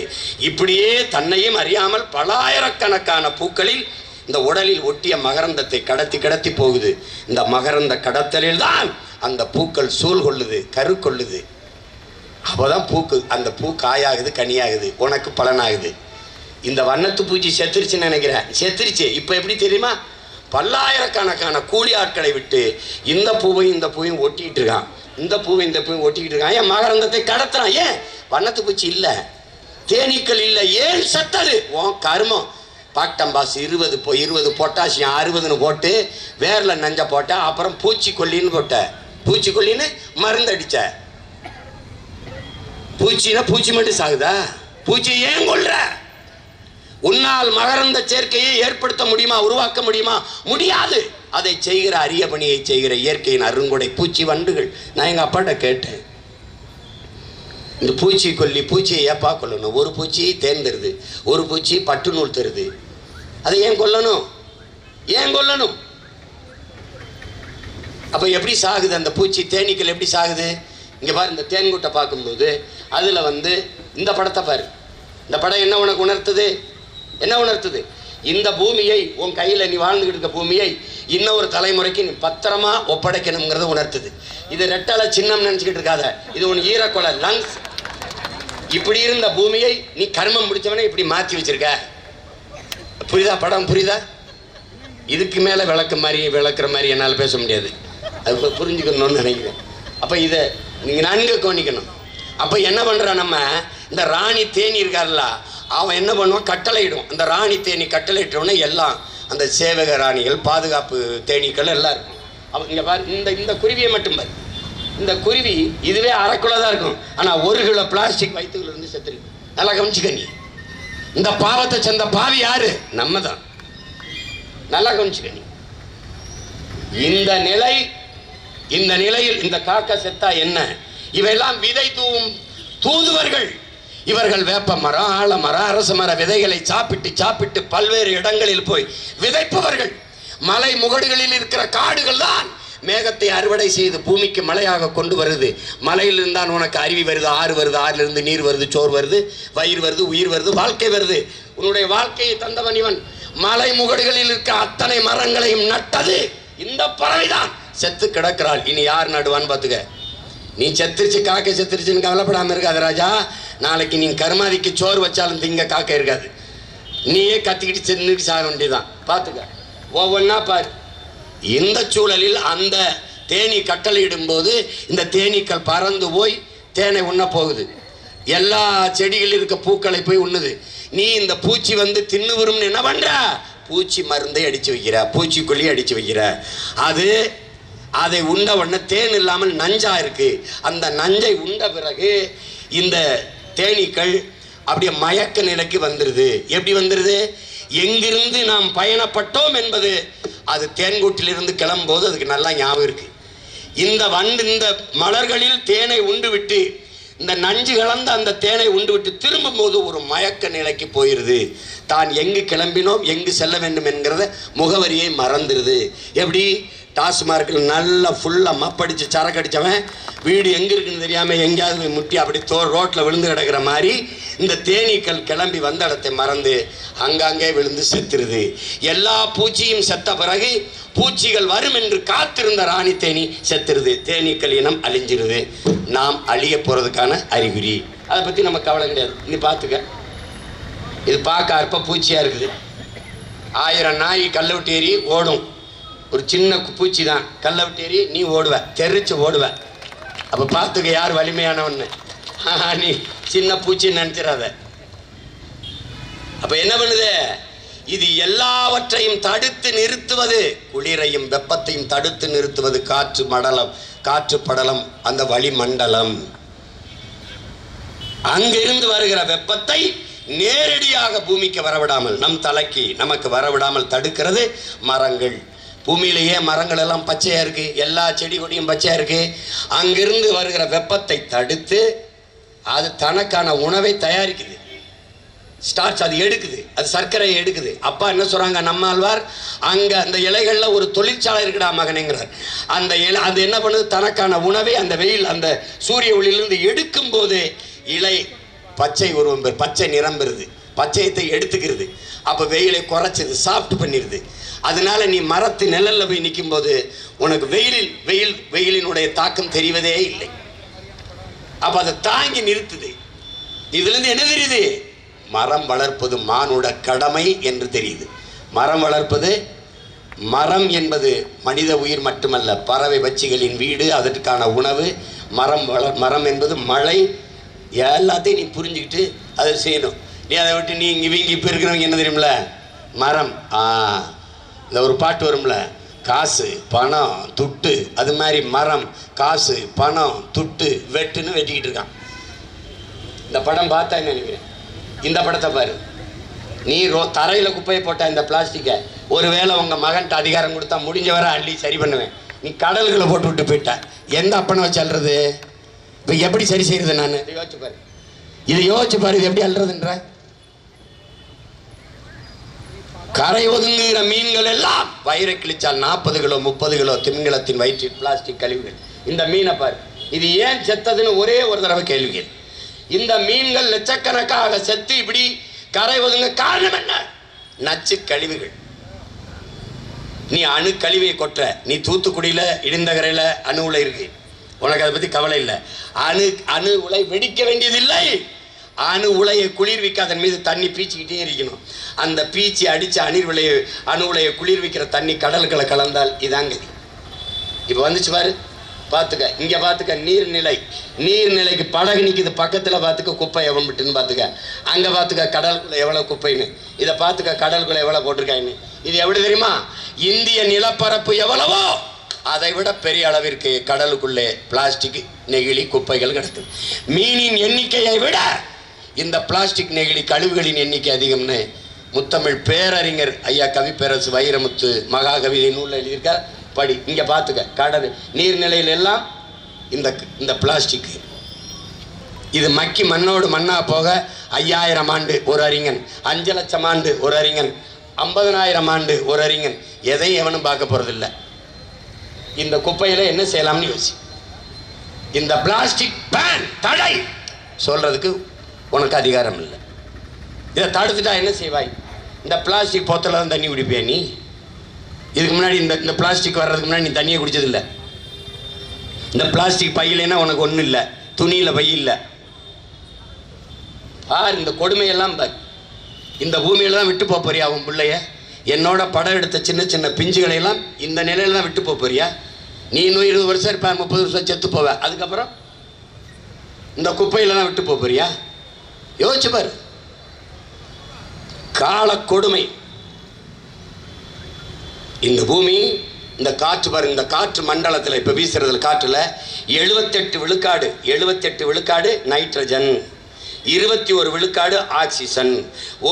இப்படியே தன்னையும் அறியாமல் பலாயிரக்கணக்கான பூக்களில் இந்த உடலில் ஒட்டிய மகரந்தத்தை கடத்தி போகுது. இந்த மகரந்த கடத்தலில் தான் அந்த பூக்கள் சூழ் கொள்ளுது, கரு கொள்ளுது. அப்போதான் பூக்கு, அந்த பூ காயாகுது, கனியாகுது, உனக்கு பலனாகுது. இந்த வண்ணத்து பூச்சி செத்துருச்சுன்னு நினைக்கிறேன். செத்துருச்சு. இப்போ எப்படி தெரியுமா? பல்லாயிரக்கணக்கான கூலி ஆட்களை விட்டு இந்த பூவையும் இந்த பூவையும் ஒட்டிக்கிட்டு இருக்கான். இந்த பூவை இந்த பூவை ஒட்டிக்கிட்டு இருக்கான். ஏன் மகரந்தத்தை கடத்துறான்? ஏன்? வண்ணத்து பூச்சி இல்லை, தேனீக்கள் இல்லை. ஏன் செத்தது? உன் கருமம். பாக்டம்பாஸ் 20 பொட்டாசியம் 60ன்னு போட்டு வேரில் நஞ்ச போட்ட. அப்புறம் பூச்சிக்கொல்லின்னு போட்ட. பூச்சிக்கொல்லின்னு மருந்து அடிச்ச. பூச்சினா பூச்சி மட்டும் சாகுதா? பூச்சி ஏன் கொல்ற? உன்னால் மகரந்த சேர்க்கையை ஏற்படுத்த முடியுமா, உருவாக்க முடியுமா? முடியாது. அதை செய்கிற, அரிய பணியை செய்கிற இயற்கையின் அருங்கொடை பூச்சி, வண்டுகள். நான் எங்கள் அப்பாட்ட கேட்டேன், இந்த பூச்சிக்கொல்லி பூச்சியை ஏப்பா கொல்லணும்? ஒரு பூச்சி தேன் தருது, ஒரு பூச்சி பட்டு நூல் தருது, அதை ஏன் கொல்லணும்? ஏன் கொல்லணும்? அப்போ எப்படி சாகுது அந்த பூச்சி? தேனீக்கள் எப்படி சாகுது? இங்கே பாரு, இந்த தேன்கூட்டை பார்க்கும்போது அதில் இந்த படத்தை பாரு. இந்த படம் என்ன உனக்கு உணர்த்துது? என்ன உணர்த்துது? இந்த பூமியை, உன் கையில் நீ வாழ்ந்துக்கிட்டு இருக்க பூமியை இன்னொரு தலைமுறைக்கு நீ பத்திரமா ஒப்படைக்கணுங்கிறத உணர்த்துது. இது ரெட்டலை சின்னம் நினச்சிக்கிட்டு இருக்காத, இது உன் ஈரக்கொலை லங்ஸ். இப்படி இருந்த பூமியை நீ கர்மம் முடிச்சவனே இப்படி மாற்றி வச்சிருக்க. புரியுதா? படம் புரியுதா? இதுக்கு மேலே விளக்குற மாதிரி என்னால் பேச முடியாது. அது புரிஞ்சுக்கணும்னு நினைக்கிறேன். அப்போ இதை நீங்கள் நன்கு கவனிக்கணும். அப்போ என்ன பண்ணுறான், நம்ம இந்த ராணி தேனி இருக்கார்ல, அவன் என்ன பண்ணுவான், கட்டளையிடும். அந்த ராணி தேனி கட்டளையிட்டோடனே எல்லாம் அந்த சேவக ராணிகள், பாதுகாப்பு தேனீக்கள் எல்லாம் இருக்கும். அவன் இங்கே பாரு, இந்த குருவியை மட்டும் பாரு. இந்த குருவி இதுவே அரைக்குள்ள தான் இருக்கும், ஆனால் 1 கிலோ பிளாஸ்டிக் வயிற்றுலேருந்து செத்துருக்கு. நல்லா கவனிச்சுக்க நீ. இந்த பாவத்தை சேர்ந்த பாவி யாரு? நம்ம தான். நல்லா கவனிச்சுக்க நீ. இந்த நிலையில் இந்த காக்கா செத்தா என்ன? இவையெல்லாம் விதை தூதுவர்கள். இவர்கள் வேப்ப மரம், ஆலமரம், அரச மர விதைகளை சாப்பிட்டு பல்வேறு இடங்களில் போய் விதைப்பவர்கள். மலை முகடுகளில் இருக்கிற காடுகள் தான் மேகத்தை அறுவடை செய்து பூமிக்கு மழையாக கொண்டு வருது. மலையிலிருந்து தான் உனக்கு அருவி வருது, ஆறு வருது, ஆறிலிருந்து நீர் வருது, சோறு வருது, வயிறு வருது, உயிர் வருது, வாழ்க்கை வருது. உன்னுடைய வாழ்க்கையை தந்தவன் இவன். மலை முகடுகளில் இருக்க அத்தனை மரங்களையும் நட்டது இந்த பறவைதான். செத்து கிடக்கிறாள். இனி யார் நடுவான்னு பார்த்துக்க. நீ செத்துருச்சு, காக்கை செத்துருச்சுன்னு கவலைப்படாமல் இருக்காது ராஜா. நாளைக்கு நீ கருமாதிக்கு சோறு வச்சாலும் திங்க காக்கை இருக்காது. நீயே கத்திக்கிட்டு சென்னுட்டு சாக வேண்டியதான். பார்த்துக்க, ஒவ்வொன்றா பாரு. இந்த சூழலில் அந்த தேனி கட்டளையிடும் போது இந்த தேனீக்கள் பறந்து போய் தேனை உண்ண போகுது. எல்லா செடிகளில் இருக்க பூக்களை போய் உண்ணுது. நீ இந்த பூச்சி தின்னு வரும்னு என்ன பண்ற? பூச்சி மருந்தை அடித்து வைக்கிற, பூச்சிக்கொல்லி அடித்து வைக்கிற. அதை உண்ட உடனே தேன் இல்லாமல் நஞ்சா இருக்கு. அந்த நஞ்சை உண்ட பிறகு இந்த தேனீக்கள் அப்படியே மயக்க நிலைக்கு வந்துடுது. எப்படி வந்துடுது? எங்கிருந்து நாம் பயணப்பட்டோம் என்பது அது தேன்கூட்டிலிருந்து கிளம்பும்போது அதுக்கு நல்லா ஞாபகம் இருக்கு. இந்த மலர்களில் தேனை உண்டு விட்டு, இந்த நஞ்சு கலந்த அந்த தேனை உண்டு விட்டு திரும்பும் போது ஒரு மயக்க நிலைக்கு போயிருது. தான் எங்கு கிளம்பினோம், எங்கு செல்ல வேண்டும் என்கிறத முகவரியை மறந்துடுது. எப்படி? டாஸ்மார்க்கில் நல்லா ஃபுல்லாக மப்படிச்சு சரக்கு அடித்தவன் வீடு எங்கே இருக்குன்னு தெரியாமல் எங்கேயாவது போய் முட்டி அப்படி ரோட்டில் விழுந்து கிடக்கிற மாதிரி இந்த தேனீக்கள் கிளம்பி வந்த இடத்தை மறந்து அங்கங்கே விழுந்து செத்துருது. எல்லா பூச்சியும் செத்த பிறகு பூச்சிகள் வரும் என்று காத்திருந்த ராணி தேனி செத்துருது. தேனீக்கள் இனம் அழிஞ்சிருது. நாம் அழிய போகிறதுக்கான அறிகுறி. அதை பற்றி நம்ம கவலை கிடையாது. நீ பார்த்துக்க, இது பார்க்க அற்ப பூச்சியாக இருக்குது. 1000 நாய் கல்லை விட்டு ஏறி ஓடும். ஒரு சின்ன பூச்சி தான், கல்லை விட்டு ஏறி நீ ஓடுவ, தெரிச்சு ஓடுவ. அப்போ பார்த்துக்க யார் வலிமையானவன்னு. நீ சின்ன பூச்சின்னு நினச்சிடாத. அப்போ என்ன பண்ணுது? இது எல்லாவற்றையும் தடுத்து நிறுத்துவது, குளிரையும் வெப்பத்தையும் தடுத்து நிறுத்துவது காற்று படலம், அந்த வளிமண்டலம். அங்கிருந்து வருகிற வெப்பத்தை நேரடியாக பூமிக்கு வரவிடாமல், நம் தலைக்கு நமக்கு வரவிடாமல் தடுக்கிறது மரங்கள். பூமியிலேயே மரங்கள் எல்லாம் பச்சையாக இருக்குது, எல்லா செடி கொடியும் பச்சையாக இருக்குது. அங்கிருந்து வருகிற வெப்பத்தை தடுத்து அது தனக்கான உணவை தயாரிக்குது. ஸ்டார்ச் அது எடுக்குது, அது சர்க்கரையை எடுக்குது. அப்பா என்ன சொல்கிறாங்க நம்மாழ்வார், அங்கே அந்த இலைகளில் ஒரு தொழிற்சாலை இருக்குடா மகனேங்கிறார். அந்த இலை அது என்ன பண்ணுது? தனக்கான உணவை அந்த வெயில், அந்த சூரிய ஒளியிலிருந்து எடுக்கும் போது இலை பச்சை உருவம் பெறு, பச்சை நிறம் பெறுது, பச்சையத்தை எடுத்துக்கிறது. அப்போ வெயிலை குறைச்சிது, சாஃப்ட் பண்ணிடுது. அதனால நீ மரத்து நிழல்ல போய் நிற்கும் போது உனக்கு வெயிலினுடைய தாக்கம் தெரிவதே இல்லை. அப்போ அதை தாங்கி நிறுத்துது. இதுலேருந்து என்ன தெரியுது? மரம் வளர்ப்பது மானுட கடமை என்று தெரியுது. மரம் வளர்ப்பது, மரம் என்பது மனித உயிர் மட்டுமல்ல, பறவை பட்சிகளின் வீடு, அதற்கான உணவு. மரம் என்பது மழை. எல்லாத்தையும் நீ புரிஞ்சுக்கிட்டு அதை செய்யணும். நீ அதை விட்டு நீ இங்கே இப்போ இருக்கிறவங்க என்ன தெரியுமில்ல, மரம் இந்த ஒரு பாட்டு வரும்ல, காசு பணம் துட்டு, அது மாதிரி மரம் காசு பணம் துட்டு வெட்டுன்னு வெட்டிக்கிட்டு இருக்கான். இந்த படம் பார்த்தா நினைக்கிறேன். இந்த படத்தை பாரு. நீ தரையில் குப்பையை போட்ட இந்த பிளாஸ்டிக்கை ஒருவேளை உங்கள் மகன்கிட்ட அதிகாரம் கொடுத்தா முடிஞ்ச வரை அள்ளி சரி பண்ணுவேன். நீ கடல்களை போட்டு விட்டு போயிட்ட. எந்த அப்பனை வச்சு அல்றது? இப்போ எப்படி சரி செய்யறது? நான் யோசிச்சு பாரு, இதை யோசிச்சு பாரு, இது எப்படி அல்றதுன்ற? கரை ஒதுங்குகிற மீன்கள் எல்லாம் வயிறை கிழிச்சால் 40 கிலோ 30 கிலோ திமிங்கலத்தின் வயிற்றில் பிளாஸ்டிக் கழிவுகள். இந்த மீனை பாரு, இது ஏன் செத்ததுன்னு ஒரே ஒரு தடவை கேள்வி கேள். இந்த மீன்கள் லட்சக்கணக்காக செத்து இப்படி கரை ஒதுங்க காரணம் என்ன? நச்சு கழிவுகள். நீ அணு கழிவை கொட்டுற, நீ தூத்துக்குடியில் இடிந்தகரையில் அணு உலை இருக்கு, உனக்கு அதை பற்றி கவலை இல்லை. அணு உலை வெடிக்க வேண்டியதில்லை. அணு உலையை குளிர்விக்க அதன் மீது தண்ணி பீச்சிக்கிட்டே இருக்கணும். அந்த பீச்சி அடித்து அணு உலையை குளிர்விக்கிற தண்ணி கடலுக்களை கலந்தால் இதாங்க. இப்போ வந்துச்சு பாரு, பார்த்துக்க, இங்கே பார்த்துக்க, நீர்நிலைக்கு படகு நிற்கிது பக்கத்தில், பார்த்துக்க குப்பை எவன் விட்டுன்னு பார்த்துக்க, அங்கே பார்த்துக்க கடலுக்குள்ளே எவ்வளோ குப்பைன்னு, இதை பார்த்துக்க கடலுக்குள்ளே எவ்வளோ போட்டிருக்காயின்னு. இது எப்படி தெரியுமா? இந்திய நிலப்பரப்பு எவ்வளவோ அதை விட பெரிய அளவிற்கு கடலுக்குள்ளே பிளாஸ்டிக் நெகிழி குப்பைகள் கிடக்குது. மீனின் எண்ணிக்கையை விட இந்த பிளாஸ்டிக் நெகிழி கழிவுகளின் எண்ணிக்கை அதிகம்னு முத்தமிழ் பேரறிஞர் ஐயா கவிப்பேரசு வைரமுத்து மகாகவிதை நூலில் எழுதியிருக்கார். படி, இங்கே பார்த்துக்க, கடல் நீர்நிலையில் எல்லாம் இந்த பிளாஸ்டிக். இது மக்கி மண்ணோடு மண்ணாக போக 5000 ஆண்டு ஒரு அறிஞன், 5 லட்சம் ஆண்டு ஒரு அறிஞன், 50,000 ஆண்டு ஒரு அறிஞன், எதையும் எவனும் பார்க்க போகிறதில்ல. இந்த குப்பையில் என்ன செய்யலாம்னு யோசி. இந்த பிளாஸ்டிக் பேன் தடை சொல்கிறதுக்கு உனக்கு அதிகாரம் இல்லை. இதை தடுத்துட்டா என்ன செய்வாய்? இந்த பிளாஸ்டிக் போத்தல தான் தண்ணி குடிப்பியா நீ? இதுக்கு முன்னாடி இந்த பிளாஸ்டிக் வர்றதுக்கு முன்னாடி நீ தண்ணியை குடிச்சதில்லை. இந்த பிளாஸ்டிக் பையிலன்னா உனக்கு ஒன்றும் இல்லை, துணியில் பை இல்லை. பார், இந்த கொடுமையெல்லாம் பார். இந்த பூமியில் தான் விட்டு போறியா அவன் பிள்ளைய? என்னோட படம் எடுத்த சின்ன சின்ன பிஞ்சுகளையெல்லாம் இந்த நிலையில தான் விட்டு போறியா? நீ இன்னும் 20 வருஷம் இருப்ப, 30 வருஷம் செத்து போவ, அதுக்கப்புறம் இந்த குப்பையில தான் விட்டு போறியா? யோசிச்சு பாரு. கால கொடுமை. இந்த பூமி, இந்த காற்று பாரு, இந்த காற்று மண்டலத்தில் இப்போ வீசுறதுல காற்றுல 78 விழுக்காடு நைட்ரஜன், 21 விழுக்காடு ஆக்சிஜன்,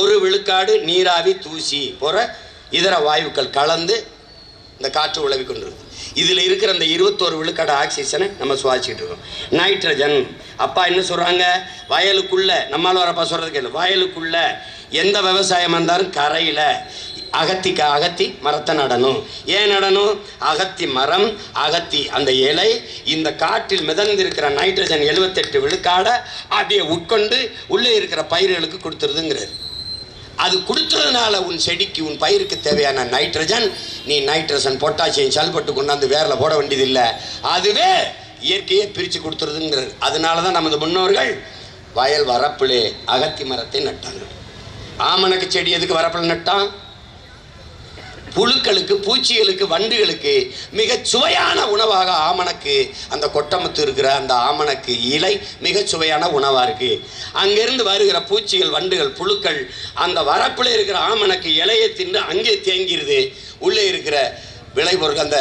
1 விழுக்காடு நீராவி தூசி போற இதர வாயுக்கள் கலந்து இந்த காற்று உழவி கொண்டிருக்கு. இதில் இருக்கிற அந்த 21 விழுக்காடு ஆக்சிஜனை நம்ம சுவாசிக்கிட்டு இருக்கோம். நைட்ரஜன் அப்பா என்ன சொல்கிறாங்க? வயலுக்குள்ள, நம்மளால் வரப்பா சொல்கிறது கேள்வி, வயலுக்குள்ள எந்த விவசாயம் இருந்தாலும் கரையில் அகத்தி மரத்தை நடணும். ஏன் நடணும்? அகத்தி மரம், அகத்தி அந்த இலை இந்த காற்றில் மிதந்திருக்கிற நைட்ரஜன் 78 விழுக்காடை அப்படியே உட்கொண்டு உள்ளே இருக்கிற பயிர்களுக்கு கொடுத்துருதுங்கிறது. அது கொடுத்ததுனால உன் செடிக்கு, உன் பயிருக்கு தேவையான நைட்ரஜன், நீ நைட்ரஜன் பொட்டாசியம் சல்பட்டு கொண்டாந்து வேரில் போட வேண்டியதில்லை, அதுவே இயற்கையை பிரித்து கொடுத்துருதுங்கிறது. அதனால தான் நமது முன்னோர்கள் வயல் வரப்பிலே அகத்தி மரத்தை நட்டாங்க. ஆமணக்கு செடி எதுக்கு வரப்பில் நட்டான்? புழுக்களுக்கு, பூச்சிகளுக்கு, வண்டுகளுக்கு மிக சுவையான உணவாக ஆமணக்கு, அந்த கொட்டமுத்து இருக்கிற அந்த ஆமணக்கு இலை மிக சுவையான உணவாக இருக்கு. அங்கிருந்து வருகிற பூச்சிகள், வண்டுகள், புழுக்கள் அந்த வரப்பில் இருக்கிற ஆமணக்கு இலையை தின்று அங்கே தேங்கிடுது. உள்ளே இருக்கிற விளைபொருள், அந்த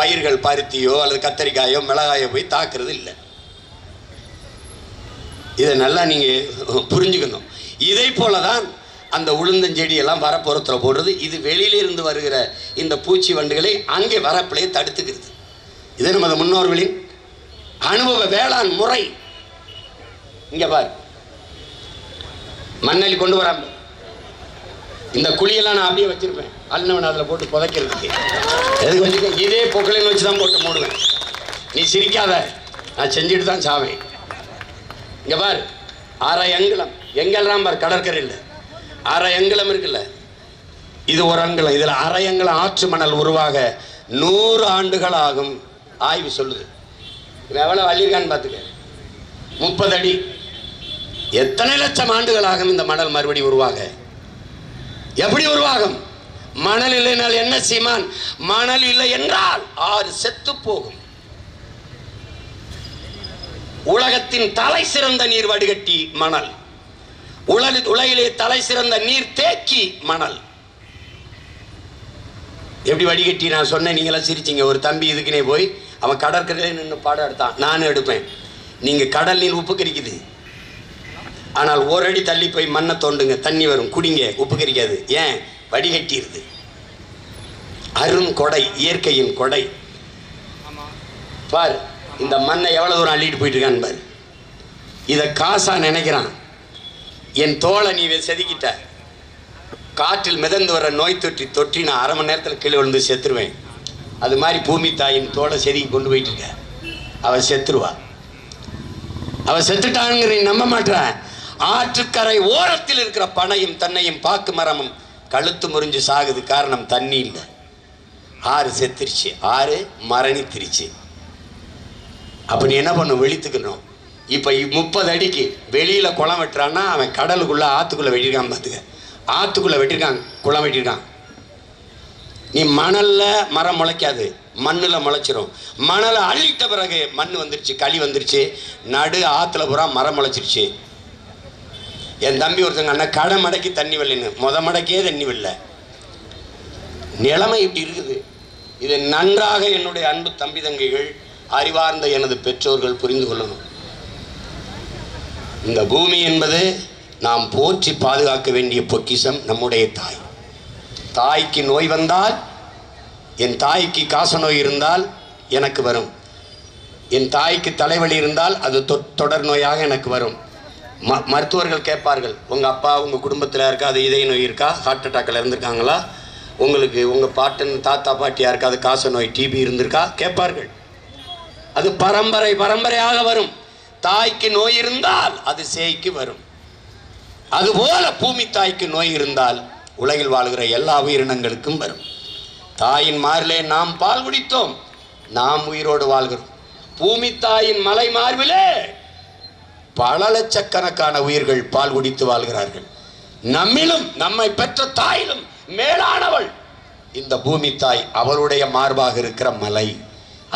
பயிர்கள், பருத்தியோ அல்லது கத்தரிக்காயோ மிளகாயோ போய் தாக்குறது இல்லை. இதை நல்லா நீங்கள் புரிஞ்சுக்கணும். இதை போல தான் அந்த உளுந்தஞ்செடியெல்லாம் வரப்புறத்தில் போடுறது. இது வெளியிலிருந்து வருகிற இந்த பூச்சி வண்டுகளை அங்கே வரப்பிலே தடுத்துக்கிறது. இது நமது முன்னோர்களின் அனுபவ வேளாண் முறை. இங்கே பார், மண்ணலி கொண்டு வராம இந்த குழியெல்லாம் நான் அப்படியே வச்சிருப்பேன், அண்ணவன் அதில் போட்டு புதைக்கிறதுக்கு. எதுக்கு வச்சுக்க? இதே பொக்கலின் வச்சு தான் போட்டு மூடுவேன். நீ சிரிக்காத, நான் செஞ்சுட்டு தான் சாவேன். இங்கே பார், 6 அங்குலம் எங்கெல்லாம் பார், கடற்கரையில் 6 அங்குலம் இருக்குல்ல, இது 1 அங்குலம். இதில் 1/2 அங்குலம் ஆற்று மணல் உருவாக 100 ஆண்டுகள் ஆகும் ஆய்வு சொல்லுது. இவன் எவ்வளோ வள்ளியிருக்கான்னு பார்த்துக்க, 30 அடி. எத்தனை லட்சம் ஆண்டுகள் ஆகும் இந்த மணல் மறுபடி உருவாக? எப்படி உருவாகும்? மணல் இல்லைனால் என்ன சீமான்? மணல் இல்லை என்றால் ஆறு செத்து போகும். உலகத்தின் தலை சிறந்த நீர் வடிகட்டி மணல், உலகிலே தலை சிறந்த நீர் தேக்கி மணல். எப்படி வடிகட்டி? நான் சொன்னேன், நீங்களாம் சிரிச்சிங்க. ஒரு தம்பி இதுக்குனே போய் அவன் கடற்கரையில நின்று பாடம் எடுத்தான். நானும் எடுப்பேன். நீங்க கடல் நீர் உப்பு கரிக்குது, ஆனால் 1 அடி தள்ளி போய் மண்ணை தோண்டுங்க, தண்ணி வரும், குடிங்க, உப்பு கரிக்காது. ஏன்? வடிகட்டிடுது. அரும் கொடை, இயற்கையின் கொடை. பார், இந்த மண்ணை எவ்வளோ தூரம் அள்ளிட்டு போயிட்டு இருக்கான்னு பாரு. இதை காசா நினைக்கிறான். என் தோலை நீ செதுக்கிட்ட, காற்றில் மிதந்து வர நோய் தொற்றி நான் அரை மணி நேரத்தில் கீழே விழுந்து செத்துருவேன். அது மாதிரி பூமி தாயின் தோலை செதுக்கி கொண்டு போயிட்டு இருக்க. அவள் செத்துருவா. அவள் செத்துட்டாங்கிற நீ நம்ப மாட்டான். ஆற்றுக்கரை ஓரத்தில் இருக்கிற பனையும் தன்னையும் பாக்கு மரமும் கழுத்து முறிஞ்சு சாகுது. காரணம் தண்ணி இல்லை. ஆறு செத்துருச்சு, ஆறு மரணித்திருச்சு. அப்ப நீ என்ன பண்ணும்? வெளித்துக்கணும். இப்போ 30 அடிக்கு வெளியில் குளம் வெட்டுறான்னா அவன் கடலுக்குள்ளே ஆற்றுக்குள்ளே வெட்டியிருக்கான். பார்த்துக்க, ஆற்றுக்குள்ளே வெட்டியிருக்கான், குளம் வெட்டியிருக்கான். நீ மணலில் மரம் முளைக்காது, மண்ணில் முளைச்சிரும். மணலை அள்ளிட்ட பிறகு மண் வந்துருச்சு, களி வந்துருச்சு, நடு ஆற்றுல பூரா மரம் முளைச்சிருச்சு. என் தம்பி ஒருத்தங்க அண்ணா கடை மடக்கி தண்ணி வரலன்னு, மடக்கியே தண்ணி வரல. நிலைமை இப்படி இருக்குது. இதை நன்றாக என்னுடைய அன்பு தம்பி தங்கைகள், அறிவார்ந்த எனது பெற்றோர்கள் புரிந்து கொள்ளணும். இந்த பூமி என்பது நாம் போற்றி பாதுகாக்க வேண்டிய பொக்கிஷம். நம்முடைய தாய். தாய்க்கு நோய் வந்தால், என் தாய்க்கு காச நோய் இருந்தால் எனக்கு வரும். என் தாய்க்கு தலைவலி இருந்தால் அது தொடர் நோயாக எனக்கு வரும். மருத்துவர்கள் கேட்பார்கள், உங்கள் அப்பா உங்கள் குடும்பத்தில் இருக்கா அது இதய நோய் இருக்கா, ஹார்ட் அட்டாக்கில் இருந்திருக்காங்களா, உங்களுக்கு உங்கள் பாட்டன் தாத்தா பாட்டி யாருக்காவது காச நோய் டிபி இருந்திருக்கா கேட்பார்கள். அது பரம்பரையாக வரும். தாய்க்கு நோய் இருந்தால் அது சேய்க்கு வரும். அதுபோல பூமி தாய்க்கு நோய் இருந்தால் உலகில் வாழ்கிற எல்லா உயிரினங்களுக்கும் வரும். தாயின் மார்பிலே நாம் பால் குடித்தோம், நாம் உயிரோடு வாழ்கிறோம். பூமி தாயின் மலை மார்பிலே பல லட்சக்கணக்கான உயிர்கள் பால் குடித்து வாழ்கிறார்கள். நம்மிலும் நம்மை பெற்ற தாயிலும் மேலானவள் இந்த பூமி தாய். அவளுடைய மார்பாக இருக்கிற மலை,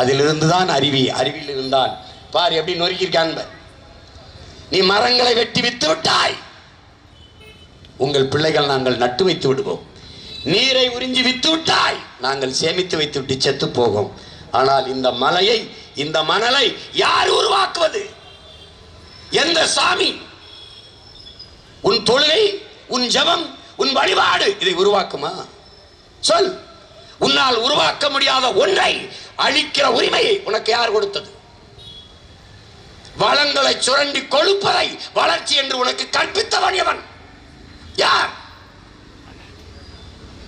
அதிலிருந்து தான் அறிவியில் இருந்தான். பார் எப்படி நொறுக்கியிருக்கான். நீ மரங்களை வெட்டி வித்து விட்டாய், உங்கள் பிள்ளைகள் நாங்கள் நட்டு வைத்து விடுவோம். நீரை உறிஞ்சி வித்து விட்டாய், நாங்கள் சேமித்து வைத்து விட்டு செத்து போகும். ஆனால் இந்த மலையை, இந்த மணலை யார் உருவாக்குவது? எந்த சாமி? உன் தொழுகை, உன் ஜபம், உன் வழிபாடு இதை உருவாக்குமா? சொல். உன்னால் உருவாக்க முடியாத ஒன்றை அழிக்கிற உரிமையை உனக்கு யார் கொடுத்தது? வளங்களை சுரண்டி கொழுப்பதை வளர்ச்சி என்று உனக்கு கற்பித்தவன் எவன்?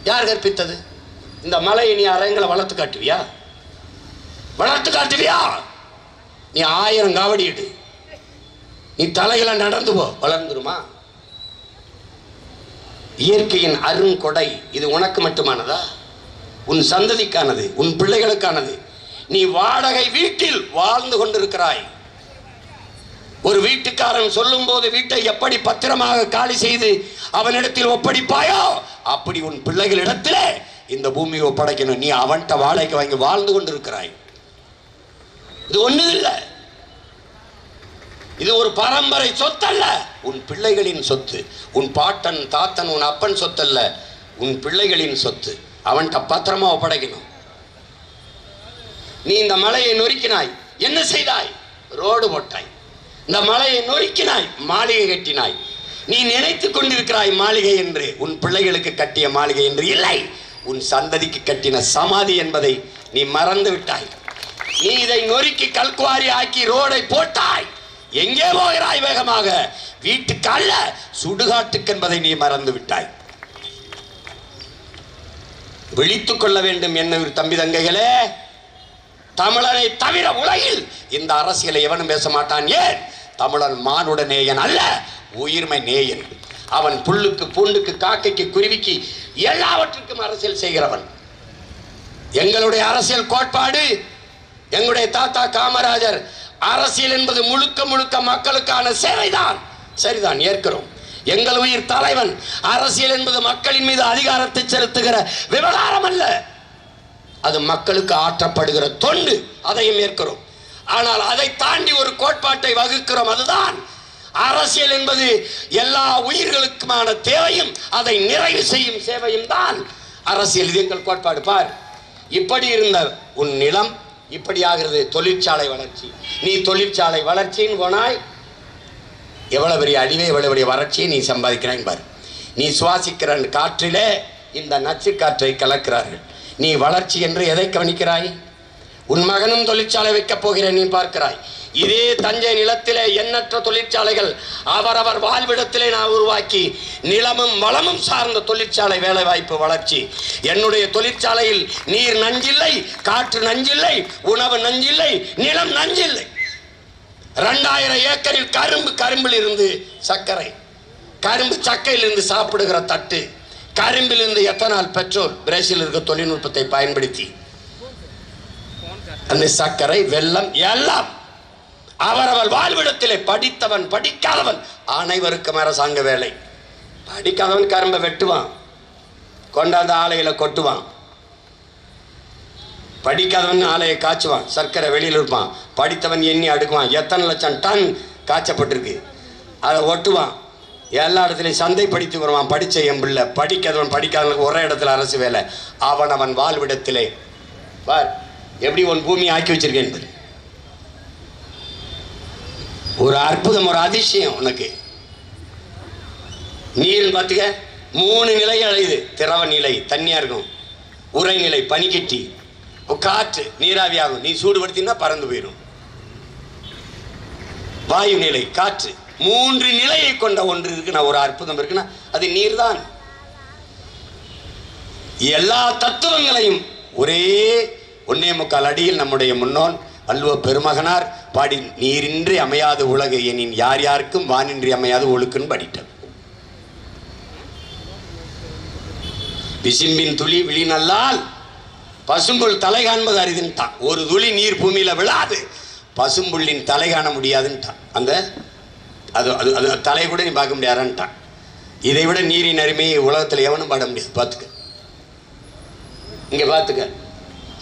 யார் கற்பித்தது? இந்த மலையை நீ அரங்களை வளர்த்து காட்டுவியா? நீ 1000 காவடி எடு, நீ தலைகளை நடந்து போ, வளர்ந்துருமா? இயற்கையின் அருங்கொடை இது உனக்கு மட்டுமானதா? உன் சந்ததிக்கானது, உன் பிள்ளைகளுக்கானது. நீ வாடகை வீட்டில் வாழ்ந்து கொண்டிருக்கிறாய். ஒரு வீட்டுக்காரன் சொல்லும் போது வீட்டை எப்படி பத்திரமாக காலி செய்து அவனிடத்தில் ஒப்படைப்பாயோ அப்படி உன் பிள்ளைகளிடத்திலே இந்த பூமியை ஒப்படைக்கணும். நீ அவன்கிட்ட வாடகைக்கு வாங்கி வாழ்ந்து கொண்டிருக்கிறாய். இது ஒண்ணு இல்லை. இது ஒரு பரம்பரை சொத்தல்ல, உன் பிள்ளைகளின் சொத்து. உன் பாட்டன் தாத்தன் உன் அப்பன் சொத்தல்ல, உன் பிள்ளைகளின் சொத்து. அவன்கிட்ட பத்திரமா ஒப்படைக்கணும். நீ இந்த மலையை நொறுக்கினாய், என்ன செய்தாய்? ரோடு போட்டாய். இந்த மலையை நொறுக்கினாய், மாளிகை கட்டினாய். நீ நினைத்துக் கொண்டிருக்கிறாய் மாளிகை என்று. உன் பிள்ளைகளுக்கு கட்டிய மாளிகை என்று இல்லை, உன் சந்ததிக்கு கட்டின சமாதி என்பதை நீ மறந்து விட்டாய். நீ இதை நொறுக்கி கல்குவாரி ஆக்கி ரோடை போட்டாய். எங்கே போகிறாய் வேகமாக? வீட்டுக்கு அல்ல, சுடுகாட்டுக்கு என்பதை நீ மறந்து விட்டாய். விழித்துக் கொள்ள வேண்டும் என்ன தம்பி தங்கைகளே. தமிழனை தவிர உலகில் இந்த அரசியலை எவனும் பேச மாட்டான். ஏன்? தமிழன் மானுட நேயன் அல்ல, உயிர்மை நேயன். அவன் புல்லுக்கு பூண்டுக்கு காக்கைக்கு குருவிக்கு எல்லாவற்றுக்கும் அரசியல் செய்கிறவன். எங்களுடைய அரசியல் கோட்பாடு, எங்களுடைய தாத்தா காமராஜர், அரசியல் என்பது முழுக்க முழுக்க மக்களுக்கான சேவைதான். சரிதான், ஏற்கிறோம். எங்கள் உயிர் தலைவன், அரசியல் என்பது மக்களின் மீது அதிகாரத்தை செலுத்துகிற விவகாரம் அல்ல, அது மக்களுக்கு ஆற்றப்படுகிற தொண்டு, அதையும் ஏற்கிறோம். ஆனால் அதை தாண்டி ஒரு கோட்பாட்டை வகுக்கிறோம். அதுதான் அரசியல் என்பது எல்லா உயிர்களுக்குமான தேவையும் அதை நிறைவு செய்யும் சேவையும் தான் அரசியல். இது எங்கள் கோட்பாடு. பார், இப்படி இருந்த உன் நிலம் இப்படி ஆகிறது. தொழிற்சாலை வளர்ச்சி. நீ தொழிற்சாலை வளர்ச்சின்னு போனாய், எவ்வளவு பெரிய அழிவை, எவ்வளவு பெரிய வறட்சியை நீ சம்பாதிக்கிறாய் பார். நீ சுவாசிக்கிற காற்றிலே இந்த நச்சு காற்றை கலக்கிறார்கள். நீ வளர்ச்சி என்று எதை கவனிக்கிறாய்? உன் மகனும் தொழிற்சாலை வைக்கப் போகிறேன், நீ பார்க்கிறாய். இதே தஞ்சை நிலத்திலே எண்ணற்ற தொழிற்சாலைகள் அவரவர் வாழ்விடத்திலே நான் உருவாக்கி நிலமும் வளமும் சார்ந்த தொழிற்சாலை வேலை வாய்ப்பு வளர்ச்சி. என்னுடைய தொழிற்சாலையில் நீர் நஞ்சில்லை, காற்று நஞ்சில்லை, உணவு நஞ்சில்லை, நிலம் நஞ்சில்லை. 2000 ஏக்கரில் கரும்பில் இருந்து சர்க்கரை, கரும்பு சக்கையிலிருந்து சாப்பிடுகிற தட்டு, கரும்பிலிருந்து எத்தனால் பெட்ரோல், பிரேசில் இருக்க தொழில்நுட்பத்தை பயன்படுத்தி அந்த சர்க்கரை வெல்லம் எல்லாம் அவரவர் வாழ்விடத்திலே படித்தவன் படிக்காதவன் அனைவருக்கும் அரசாங்க வேலை. படிக்காதவன் கரும்பை வெட்டுவான், கொண்டாந்து ஆலையில கொட்டுவான். படிக்காதவன் ஆலையை காய்ச்சுவான், சர்க்கரை வெளியில் இருப்பான். படித்தவன் எண்ணி அடுக்குவான், எத்தனை லட்சம் டன் காய்ச்சப்பட்டிருக்கு அதை ஒட்டுவான். எல்லா இடத்துலையும் சந்தைப்படுத்தி வருவான். படித்த என் பிள்ளை. படிக்காதவனுக்கு ஒரே இடத்துல அரசு வேலை. அவன் வாழ்விடத்திலே பார் எப்படி உன் பூமியை ஆக்கி வச்சிருக்கேன் என்பது ஒரு அற்புதம், ஒரு அதிசயம். உனக்கு நீர் பார்த்துக்க, 3 நிலை அழையுது. திரவ நிலை தண்ணியா இருக்கும், உரைநிலை பனிக்கட்டி, காற்று நீராவியாகும். நீ சூடுபடுத்தினா பறந்து போயிடும். வாயு நிலை காற்று. 3 நிலையை கொண்ட ஒன்று இருக்குன்னா, ஒரு அற்புதம் இருக்குன்னா அது நீர்தான். எல்லா தத்துவங்களையும் ஒரே 1.25 அடியில் நம்முடைய முன்னோன் வள்ளுவ பெருமகனார் பாடி நீரின்றி அமையாது உலகு எனின் யார் யாருக்கும் வானின்றி அமையாது ஒழுக்குன்னு படிட்டார். விசிம்பின் துளி விழி நல்லால் பசும்புல் தலை காண்பது அரிதுன்ட்டான். ஒரு துளி நீர் பூமியில விழாது, பசும்புள்ளின் தலை காண முடியாதுன்ட்டான். அந்த அது அது அது தலை கூட நீ பார்க்க முடியாதுன்ட்டான். இதை விட நீரின் அருமையை உலகத்தில் எவனும் பாட முடியாது. பார்த்துக்க, இங்க பார்த்துக்க.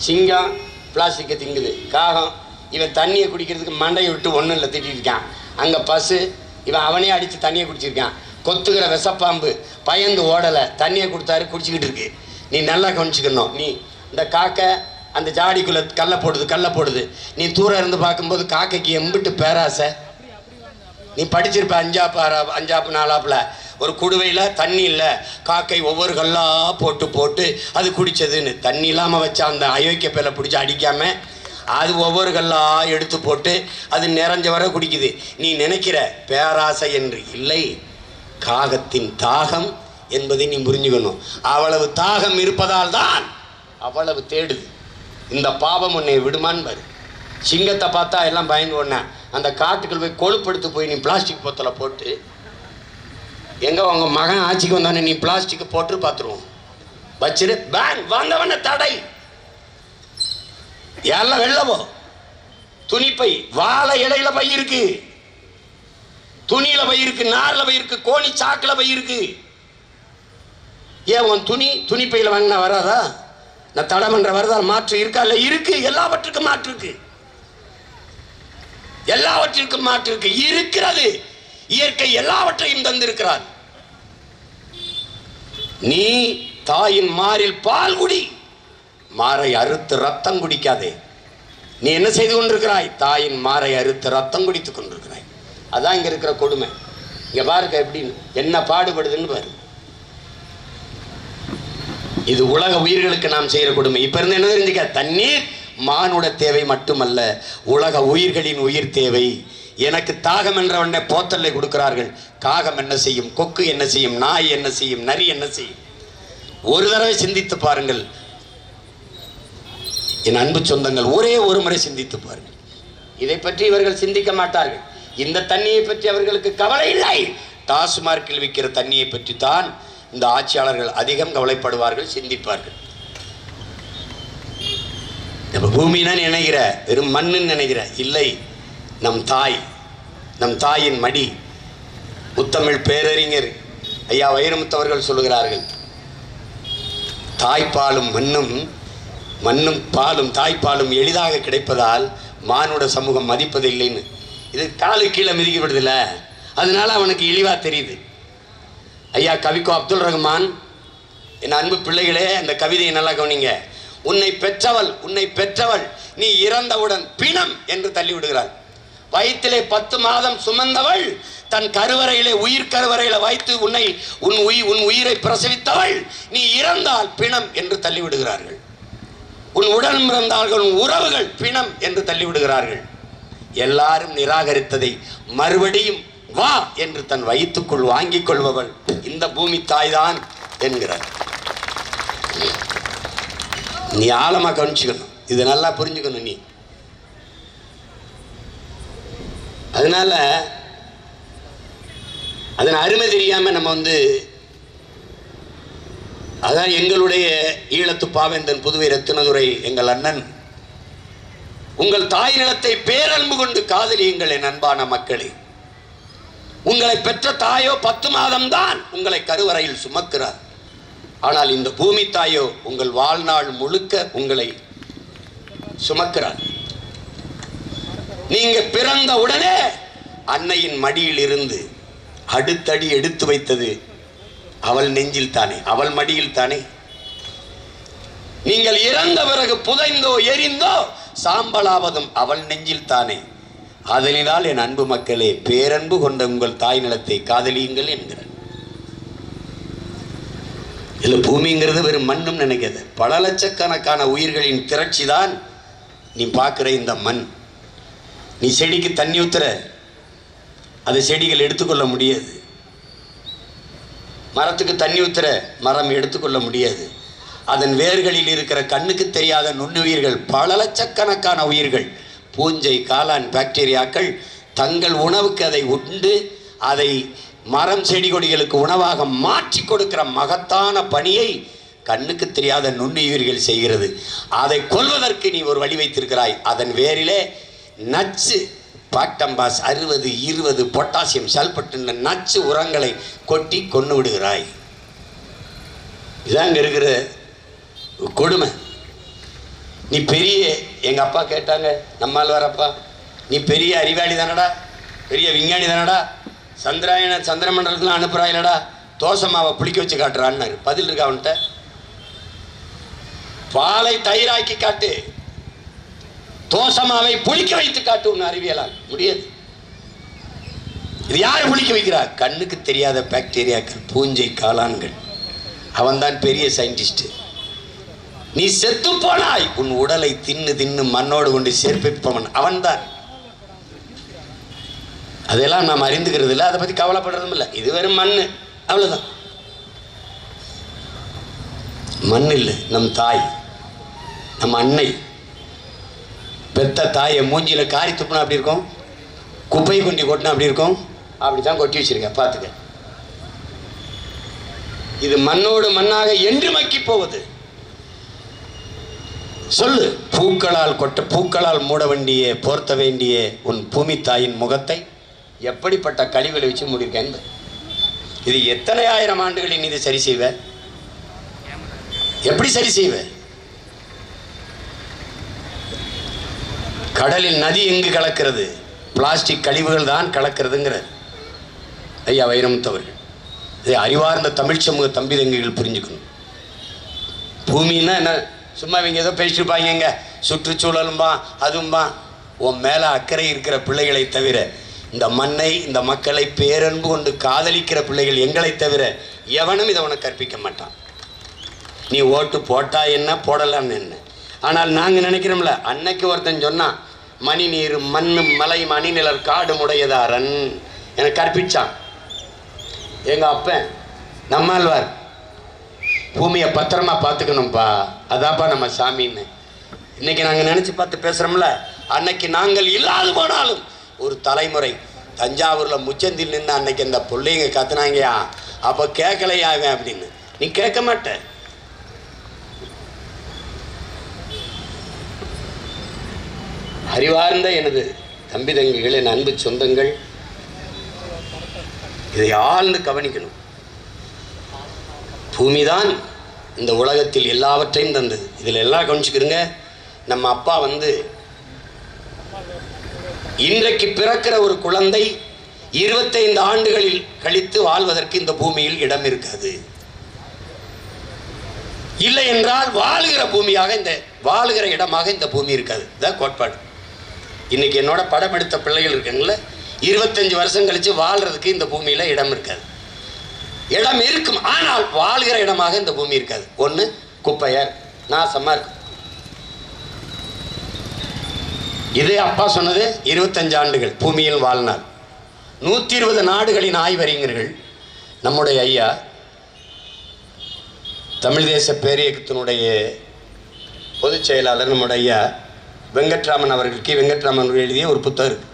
சிங்கம் பிளாஸ்டிக்கை திங்குது, காகம் இவன் தண்ணியை குடிக்கிறதுக்கு மண்டையை விட்டு ஒன்றும் இல்லை திட்டிட்டு இருக்கான். அங்கே பசு இவன் அவனே அடித்து தண்ணியை குடிச்சிருக்கான். கொத்துக்கிற விஷப்பாம்பு பயந்து ஓடலை, தண்ணியை கொடுத்தாரு குடிச்சிக்கிட்டு இருக்கு. நீ நல்லா கவனிச்சுக்கணும். நீ இந்த காக்கை அந்த ஜாடிக்குள்ளே கல்லை போடுது. நீ தூரம் இருந்து பார்க்கும்போது காக்கைக்கு எம்பிட்டு பேராசை. நீ படிச்சிருப்ப அஞ்சாப்பு 4ஆப்பில் ஒரு குடுவையில் தண்ணி இல்லை, காக்கை ஒவ்வொரு கல்லாக போட்டு அது குடித்ததுன்னு. தண்ணி இல்லாமல் வச்சா அந்த அயோக்கிய பேரை பிடிச்சி அடிக்காமல் அது ஒவ்வொரு கல்லாக எடுத்து போட்டு அது நிறைஞ்ச வரை குடிக்குது. நீ நினைக்கிற பேராசை என்று இல்லை, காகத்தின் தாகம் என்பதை நீ புரிஞ்சுக்கணும். அவ்வளவு தாகம் இருப்பதால் தான் அவ்வளவு தேடுது. இந்த பாவம் உன்னை விடுமான்னு பாரு. சிங்கத்தை பார்த்தா எல்லாம் பயந்து ஓடினேன். அந்த காட்டுக்குள் போய் கொழுப்படுத்து போய் நீ பிளாஸ்டிக் போத்தலை போட்டு, எங்க உங்க மகன் ஆட்சிக்கு வந்தானே நீ பிளாஸ்டிக் போட்டு பார்த்துருவோம் வச்சிரு. பேன் வந்தவன தடை. எல்லாம் வெள்ளவோ துணிப்பை, வாழை இலையில பை இருக்கு, துணியில பை இருக்கு, நார்ல பை இருக்கு, கோணி சாக்குல பை இருக்கு. ஏன் உன் துணிப்பையில வாங்கினா வராதா? நான் தடை பண்ற வரதா? மாற்று இருக்கா? இல்ல இருக்கு. எல்லாவற்றுக்கும் மாற்று இருக்கு, எல்லாவற்றிற்கும் மாற்று இருக்கு. இருக்கிறது. இயற்கை எல்லாவற்றையும் தந்திருக்கிறார். நீ தாயின் மாரில் பால் குடி, மாரை அறுத்து ரத்தம் குடிக்காதே. நீ என்ன செய்து கொண்டிருக்கிறாய்? தாயின் மாரை அறுத்து ரத்தம் குடித்துக் கொண்டிருக்கிறாய். அதான் இங்க இருக்கிற கொடுமை. இங்க பாருங்க எப்படின்னு என்ன பாடுபடுதுன்னு பாரு. இது உலக உயிர்களுக்கு நாம் செய்யற கொடுமை. இப்ப இருந்து என்ன தெரிஞ்சுக்க, தண்ணீர் மானுட தேவை மட்டுமல்ல, உலக உயிர்களின் உயிர் தேவை. எனக்கு தாகம் என்றவனை போத்தல்லை கொடுக்கிறார்கள். காகம் என்ன செய்யும்? கொக்கு என்ன செய்யும்? நாய் என்ன செய்யும்? நரி என்ன செய்யும்? ஒரு தடவை சிந்தித்து பாருங்கள் என் அன்பு சொந்தங்கள், ஒரே ஒரு முறை சிந்தித்து பாருங்கள். இதை பற்றி இவர்கள் சிந்திக்க மாட்டார்கள். இந்த தண்ணியை பற்றி அவர்களுக்கு கவலை இல்லை. டாஸ்மார்க்கில் விற்கிற தண்ணியை பற்றி தான் இந்த ஆட்சியாளர்கள் அதிகம் கவலைப்படுவார்கள், சிந்திப்பார்கள். நம்ம பூமினா நினைக்கிற வெறும் மண்ணுன்னு நினைக்கிற இல்லை. நம் தாய், நம் தாயின் மடி. முத்தமிழ் பேரறிஞர் ஐயா வைரமுத்தவர்கள் சொல்லுகிறார்கள், தாய்ப்பாலும் மண்ணும் பாலும் தாய்ப்பாலும் எளிதாக கிடைப்பதால் மானுட சமூகம் மதிப்பதில்லைன்னு. இது காலு கீழே மிதிக்கப்படுதில்ல, அதனால அவனுக்கு இழிவா தெரியுது. ஐயா கவிக்கோ அப்துல் ரஹ்மான், என் அன்பு பிள்ளைகளே அந்த கவிதையை நல்லா கவனிங்க. உன்னை பெற்றவள் நீ இறந்தவுடன் பிணம் என்று தள்ளிவிடுகிறாள். வயிற்றிலே 10 மாதம் சுமந்தவள் தன் கருவறையிலே உயிர் கருவறையில வைத்து உன் உயிரை பிரசவித்தவள் நீ இறந்தால் பிணம் என்று தள்ளிவிடுகிறார்கள். உன் உடன் பிறந்தார்கள் உன் உறவுகள் பிணம் என்று தள்ளிவிடுகிறார்கள். எல்லாரும் நிராகரித்ததை மறுபடியும் வா என்று தன் வயிற்றுக்குள் வாங்கிக் கொள்பவள் இந்த பூமி தாய்தான் என்கிறார். நீ ஆழமா கவனிச்சுக்கணும், இது நல்லா புரிஞ்சுக்கணும் நீ. அதனால அதன் அருமை தெரியாம நம்ம அதான் எங்களுடைய ஈழத்து பாவேந்தன் புதுவை ரத்தினதுரை எங்கள் அண்ணன், உங்கள் தாய் நிலத்தை பேரன்பு கொண்டு காதலியுங்கள் என் அன்பான மக்களே. உங்களை பெற்ற தாயோ 10 மாதம்தான் உங்களை கருவறையில் சுமக்கிறார். ஆனால் இந்த பூமி தாயோ உங்கள் வாழ்நாள் முழுக்க உங்களை சுமக்கிறார். நீங்க பிறந்த உடனே அன்னையின் மடியில் இருந்து அடுத்தடி எடுத்து வைத்தது அவள் நெஞ்சில் தானே, அவள் மடியில் தானே. நீங்கள் இறந்த பிறகு புதைந்தோ எரிந்தோ சாம்பலாவதும் அவள் நெஞ்சில் தானே. அதனால் என் அன்பு மக்களே, பேரன்பு கொண்ட உங்கள் தாய் நிலத்தை காதலியுங்கள் என்கிறார். இல்ல பூமிங்கிறது வெறும் மண்ணும் நினைக்காது, பல லட்சக்கணக்கான உயிர்களின் திரட்சி தான் நீ பார்க்கிற இந்த மண். நீ செடிக்கு தண்ணி ஊத்துற, அதை செடிகள் எடுத்துக்கொள்ள முடியாது. மரத்துக்கு தண்ணி ஊத்துற, மரம் எடுத்துக்கொள்ள முடியாது. அதன் வேர்களில் இருக்கிற கண்ணுக்கு தெரியாத நுண்ணுயிர்கள், பல லட்சக்கணக்கான உயிர்கள், பூஞ்சை, காளான், பாக்டீரியாக்கள் தங்கள் உணவுக்கு அதை உண்டு அதை மரம் செடி கொடிகளுக்கு உணவாக மாற்றி கொடுக்கிற மகத்தான பணியை கண்ணுக்கு தெரியாத நுண்ணுயிர்கள் செய்கிறது. அதை கொல்வதற்கு நீ ஒரு வழி வைத்திருக்கிறாய். அதன் வேரிலே நச்சு பாக்டம்பாஸ் 60, 20 பொட்டாசியம் சல்பேட் நச்சு உரங்களை கொட்டி கொண்டு விடுகிறாய். இதாங்க இருக்கிற கொடுமை. நீ பெரிய, எங்க அப்பா கேட்டாங்க, நம்மால் வரப்பா, நீ பெரிய அறிவாளி தானடா, பெரிய விஞ்ஞானி தானடா, சந்திரமண்டலத்தில் அனுப்புறாயிலடா, தோசை மாவை புளிக்க வச்சு காட்டுறான்னு. பதில் இருக்கா அவன்கிட்ட? பாலை தயிராக்கி காட்டு, தோசமாவை புளிக்க வைத்து காட்டு. ஒன்று அறிவியலால் முடியாது. இது யாரை புளிக்க வைக்கிறார்? கண்ணுக்கு தெரியாத பாக்டீரியாக்கள், பூஞ்சை, காளான்கள். அவன்தான் பெரிய சயின்டிஸ்ட். நீ செத்து போனாய், உன் உடலை தின்னு தின்னு மண்ணோடு கொண்டு சேர்ப்பிப்பவன் அவன்தான். அதெல்லாம் நாம் அறிந்துக்கிறது இல்லை, அதை பத்தி கவலைப்படுறதும் இல்லை. இது வெறும் மண், அவ்வளவுதான். மண் இல்லை, நம் தாய், நம் அன்னை, பெத்த தாயை மூஞ்சியில காரி துப்புனா அப்படி இருக்கும், குப்பை கொண்டி கொட்டினா அப்படி இருக்கும். அப்படித்தான் கொட்டி வச்சிருக்க, பார்த்துக்க. இது மண்ணோடு மண்ணாக என்று மக்கி போவது. சொல்லு, பூக்களால் மூட வேண்டிய போர்த்த வேண்டிய உன் பூமி தாயின் முகத்தை எப்படிப்பட்ட கழிவுகளை வச்சு மூடியிருக்கேன். இது எத்தனை ஆயிரம் ஆண்டுகளில் இது சரி செய்வ? எப்படி சரி செய்வ? கடலில் நதி எங்கு கலக்கிறது? பிளாஸ்டிக் கழிவுகள் தான் கலக்கிறதுங்கிறார் ஐயா வைரமுத்தவர்கள். இதை அறிவார்ந்த தமிழ் சமூக தம்பி தங்கைகள் புரிஞ்சுக்கணும். பூமின்னா என்ன, சும்மா இவங்க ஏதோ பேசிட்டுருப்பாங்க, சுற்றுச்சூழலும்பா அதும்பா. உன் மேலே அக்கறை இருக்கிற பிள்ளைகளை தவிர, இந்த மண்ணை இந்த மக்களை பேரன்பு கொண்டு காதலிக்கிற பிள்ளைகள் எங்களை தவிர எவனும் இதை உனக்கு கற்பிக்க மாட்டான். நீ ஓட்டு போட்டா என்ன, போடலான்னு என்ன. ஆனால் நாங்கள் நினைக்கிறோம்ல, அன்னைக்கு ஒருத்தன் சொன்னான், மணி நீர் மண்ணு மலை மணிநிலர் காடு முடையதாரன் எனக்கு கற்பிச்சான். எங்கள் அப்பன் நம்மாழ்வார், பூமியை பத்திரமா பார்த்துக்கணும்ப்பா, அதாப்பா நம்ம சாமின்னு. இன்னைக்கு நாங்கள் நினச்சி பார்த்து பேசுகிறோம்ல, அன்னைக்கு நாங்கள் இல்லாது போனாலும் ஒரு தலைமுறை தஞ்சாவூரில் முச்சந்தில் நின்று அன்னைக்கு அந்த பிள்ளைங்க கத்துனாங்கயா, அப்போ கேட்கலையாவேன் அப்படின்னு. நீ கேட்க மாட்ட. அறிவார்ந்த எனது தம்பி தங்கிகள், என் அன்பு சொந்தங்கள், இதை ஆழ்ந்து கவனிக்கணும். பூமிதான் இந்த உலகத்தில் எல்லாவற்றையும் தந்தது. இதில் எல்லாம் கவனிச்சுக்கிறங்க. நம்ம அப்பா இன்றைக்கு பிறக்கிற ஒரு குழந்தை 25 ஆண்டுகளில் கழித்து வாழ்வதற்கு இந்த பூமியில் இடம் இருக்காது. இல்லை என்றால் வாழ்கிற இடமாக இந்த பூமி இருக்காது. இதான் கோட்பாடு. இன்னைக்கு என்னோட படம் எடுத்த பிள்ளைகள் இருக்காங்கல்ல, 25 வருஷம் கழிச்சு வாழ்றதுக்கு இந்த பூமியில இடம் இருக்காது. இடம் இருக்கும், ஆனால் வாழ்கிற இடமாக இந்த பூமி இருக்காது. ஒன்று குப்பையா நாசமா இருக்கும், இதே அப்பா சொன்னது 25 ஆண்டுகள் பூமியில் வாழ்நாள். 120 நாடுகளின் ஆய்வறிஞர்கள் நம்முடைய ஐயா தமிழ் தேச பேரியக்கத்தினுடைய பொதுச் செயலாளர் நம்முடைய ஐயா வெங்கட்ராமன் அவர்களுக்கு வெங்கட்ராமன் எழுதிய ஒரு புத்தகம் இருக்குது.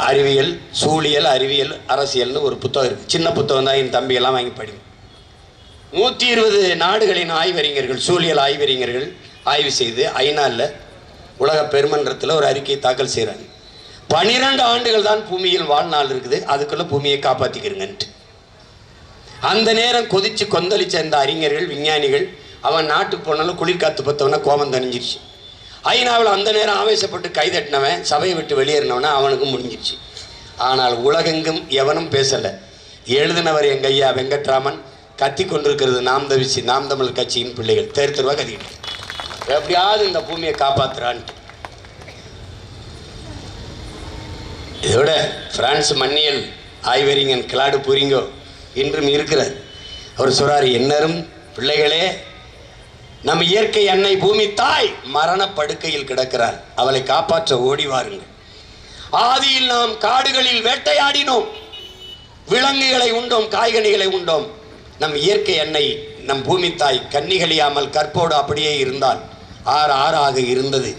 அறிவியல், சூழியல், அறிவியல், அரசியல்னு ஒரு புத்தகம் இருக்குது. சின்ன புத்தகம் தான், என் தம்பியெல்லாம் வாங்கி படிக்கும். 120 நாடுகளின் ஆய்வறிஞர்கள், சூழியல் ஆய்வறிஞர்கள் ஆய்வு செய்து ஐநாவில் உலக பெருமன்றத்தில் ஒரு அறிக்கையை தாக்கல் செய்கிறாங்க. 12 ஆண்டுகள் தான் பூமியில் வாழ்நாள் இருக்குது, அதுக்குள்ளே பூமியை காப்பாற்றிக்கிறங்கன்ட்டு. அந்த நேரம் கொதிச்சு கொந்தளிச்ச இந்த அறிஞர்கள், விஞ்ஞானிகள், அவன் நாட்டுக்கு போனாலும் குளிர்காத்து பற்றவன கோபம் தணிஞ்சிருச்சு. ஐநாவில் அந்த நேரம் ஆவேசப்பட்டு கைதட்டினவன், சபையை விட்டு வெளியேறினவன அவனுக்கும் முடிஞ்சிருச்சு. ஆனால் உலகெங்கும் எவனும் பேசலை. எழுதினவர் எங்கள் ஐயா வெங்கட்ராமன். கத்தி கொண்டிருக்கிறது நாம் தமிழ் கட்சியின் பிள்ளைகள். தெருவா கத்திக்கிட்டு எப்படியாவது இந்த பூமியை காப்பாற்றுறான்ட்டு. இதோட பிரான்ஸ் மன்னியல் ஆய்வறிஞன் கிளாடு பூரிங்கோ இன்றும் இருக்கிறார். அவர் சொல்றாரு, என்னரும் பிள்ளைகளே, நம் இயற்கை அன்னை பூமி தாய் மரண படுக்கையில் கிடக்கிறார், அவளை காப்பாற்ற ஓடி வாருங்கள். ஆதியில் நாம் காடுகளில் வேட்டையாடினோம், விலங்குகளை உண்டோம், காய்கனிகளை உண்டோம். நம் இயற்கை அன்னை, நம் பூமி தாய் கன்னிகளியாமல் கற்போடு அப்படியே இருந்தால், ஆறாக இருந்தது,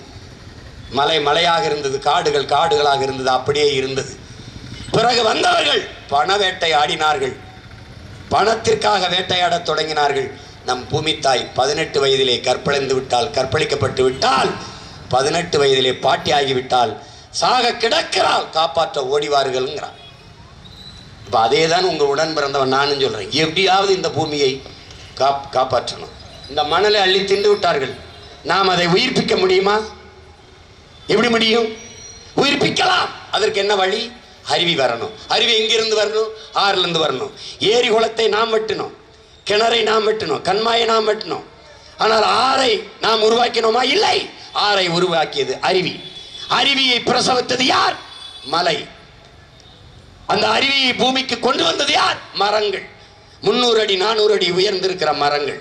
மலை மலையாக இருந்தது, காடுகள் காடுகளாக இருந்தது, அப்படியே இருந்தது. பிறகு வந்தவர்கள் பண வேட்டை ஆடினார்கள், பணத்திற்காக வேட்டையாடத் தொடங்கினார்கள். நம் பூமி தாய் 18 வயதிலே கற்பழிக்கப்பட்டு விட்டால் 18 வயதிலே பாட்டி ஆகிவிட்டால் சாக கிடக்கிறாள், காப்பாற்ற ஓடிவார்கள்ங்கிறார். இப்போ அதே தான் உங்கள் உடன் பிறந்தவன் நானும் சொல்கிறேன். எப்படியாவது இந்த பூமியை காப்பாற்றணும். இந்த மணலை அள்ளி தின்று விட்டார்கள், நாம் அதை உயிர்ப்பிக்க முடியுமா? எப்படி முடியும்? உயிர்ப்பிக்கலாம். அதற்கு என்ன வழி? அருவி வரணும். அருவி எங்கிருந்து வரணும்? ஆறிலிருந்து வரணும். ஏரி குளத்தை நாம் வெட்டினோம், கிணறை நாம் வெட்டினோம், கண்மாயை நாம் வெட்டினோம். ஆனால் ஆறை நாம் உருவாக்கினோமா? இல்லை. ஆறை உருவாக்கியது அருவி. அருவியை பிரசவித்தது யார்? மலை. அந்த அருவியை பூமிக்கு கொண்டு வந்தது யார்? மரங்கள். 300 அடி 400 அடி உயர்ந்திருக்கிற மரங்கள்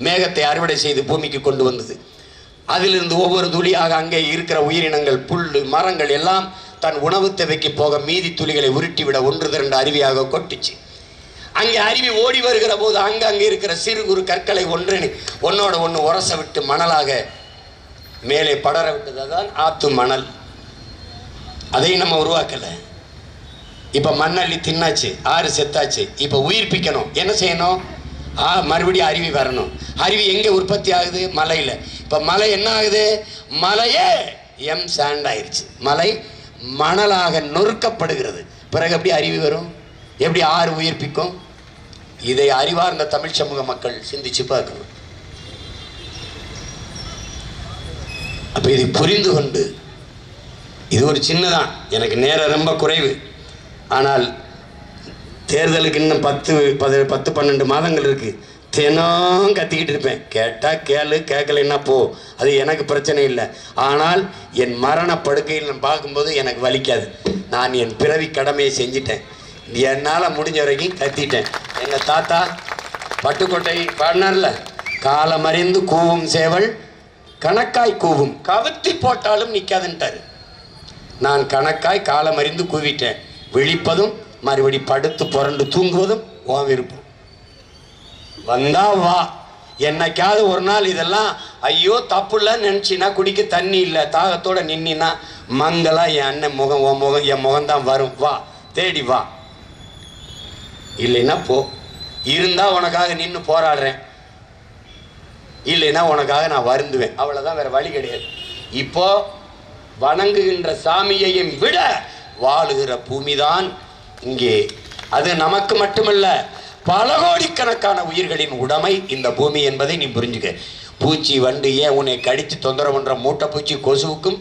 மேகத்தை அறுவடை செய்து பூமிக்கு கொண்டு வந்தது. அதிலிருந்து ஒவ்வொரு துளியாக அங்கே இருக்கிற உயிரினங்கள், புல்லு, மரங்கள் எல்லாம் தன் உணவு தேவைக்கு போக மீதி துளிகளை உருட்டிவிட 1-2 அருவியாக கொட்டுச்சு. அங்கே அருவி ஓடி வருகிற போது அங்கே இருக்கிற சிறு குறு கற்களை ஒன்னோட ஒன்று உரச விட்டு மணலாக மேலே படர விட்டது. தான் ஆத்து மணல். அதையும் நம்ம உருவாக்கலை. இப்போ மண்ணள்ளி தின்னாச்சு, ஆறு செத்தாச்சு. இப்போ உயிர்ப்பிக்கணும். என்ன செய்யணும்? மறுபடியும் அருவி வரணும். அருவி எங்கே உற்பத்தி ஆகுது? மலையில். இப்போ மலை என்ன ஆகுது? மலையே சாண்ட் ஆயிடுச்சு. மலை மணலாக நொறுக்கப்படுகிறது. பிறகு எப்படி அருவி வரும்? எப்படி ஆறு உயிர்ப்பிக்கும்? இதை அறிவார்ந்த தமிழ் சமூக மக்கள் சிந்திச்சு பார்க்கணும். அப்போ இதை புரிந்து கொண்டு, இது ஒரு சின்னதான், எனக்கு நேரம் ரொம்ப குறைவு, ஆனால் தேர்தலுக்கு இன்னும் 10-12 மாதங்கள் இருக்கு. தினம் கத்திக்கிட்டு இருப்பேன். கேட்டால் கேளு, கேட்கலைன்னா போ, அது எனக்கு பிரச்சனை இல்லை. ஆனால் என் மரண படுக்கையில் நான் பார்க்கும்போது எனக்கு வலிக்காது. நான் என் பிறவி கடமையை செஞ்சிட்டேன். என்னால் முடிஞ்ச வரைக்கும் கத்திட்டேன். எங்கள் தாத்தா பட்டுக்கோட்டை பாடினார்ல, காலமறிந்து கூவும் சேவல் கணக்காய் கூவும், கவுத்தி போட்டாலும் நிற்காதுன்ட்டாரு. நான் கணக்காய் காலமறிந்து கூவிட்டேன். விழிப்பதும் மறுபடி படுத்து புரண்டு தூங்குவதும் ஓ விருப்பம். வந்தா வா. என்னைக்காவது ஒரு நாள் இதெல்லாம் ஐயோ தப்பு இல்லைன்னு நினச்சின்னா, குடிக்க தண்ணி இல்லை, தாகத்தோட நின்னா மங்களா என் அண்ணன் முகம், உன் முகம், என் முகம்தான் வரும். வா, தேடி வா. இல்லைன்னா போ. இருந்தா உனக்காக நின்று போராடுறேன், இல்லைன்னா உனக்காக நான் வருந்துவேன். அவ்வளோதான், வேற வழி கிடையாது. இப்போ வணங்குகின்ற சாமியையும் விட வாழுகிற பூமிதான் இங்கே. அது நமக்கு மட்டுமல்ல, பல கோடிக்கணக்கான உயிர்களின் உடைமை இந்த பூமி என்பதை நீ புரிஞ்சுக்க. பூச்சி, வண்டு, ஏன் உன்னை கடித்து தொந்தரவு பண்ற மூட்டை பூச்சி, கொசுவுக்கும்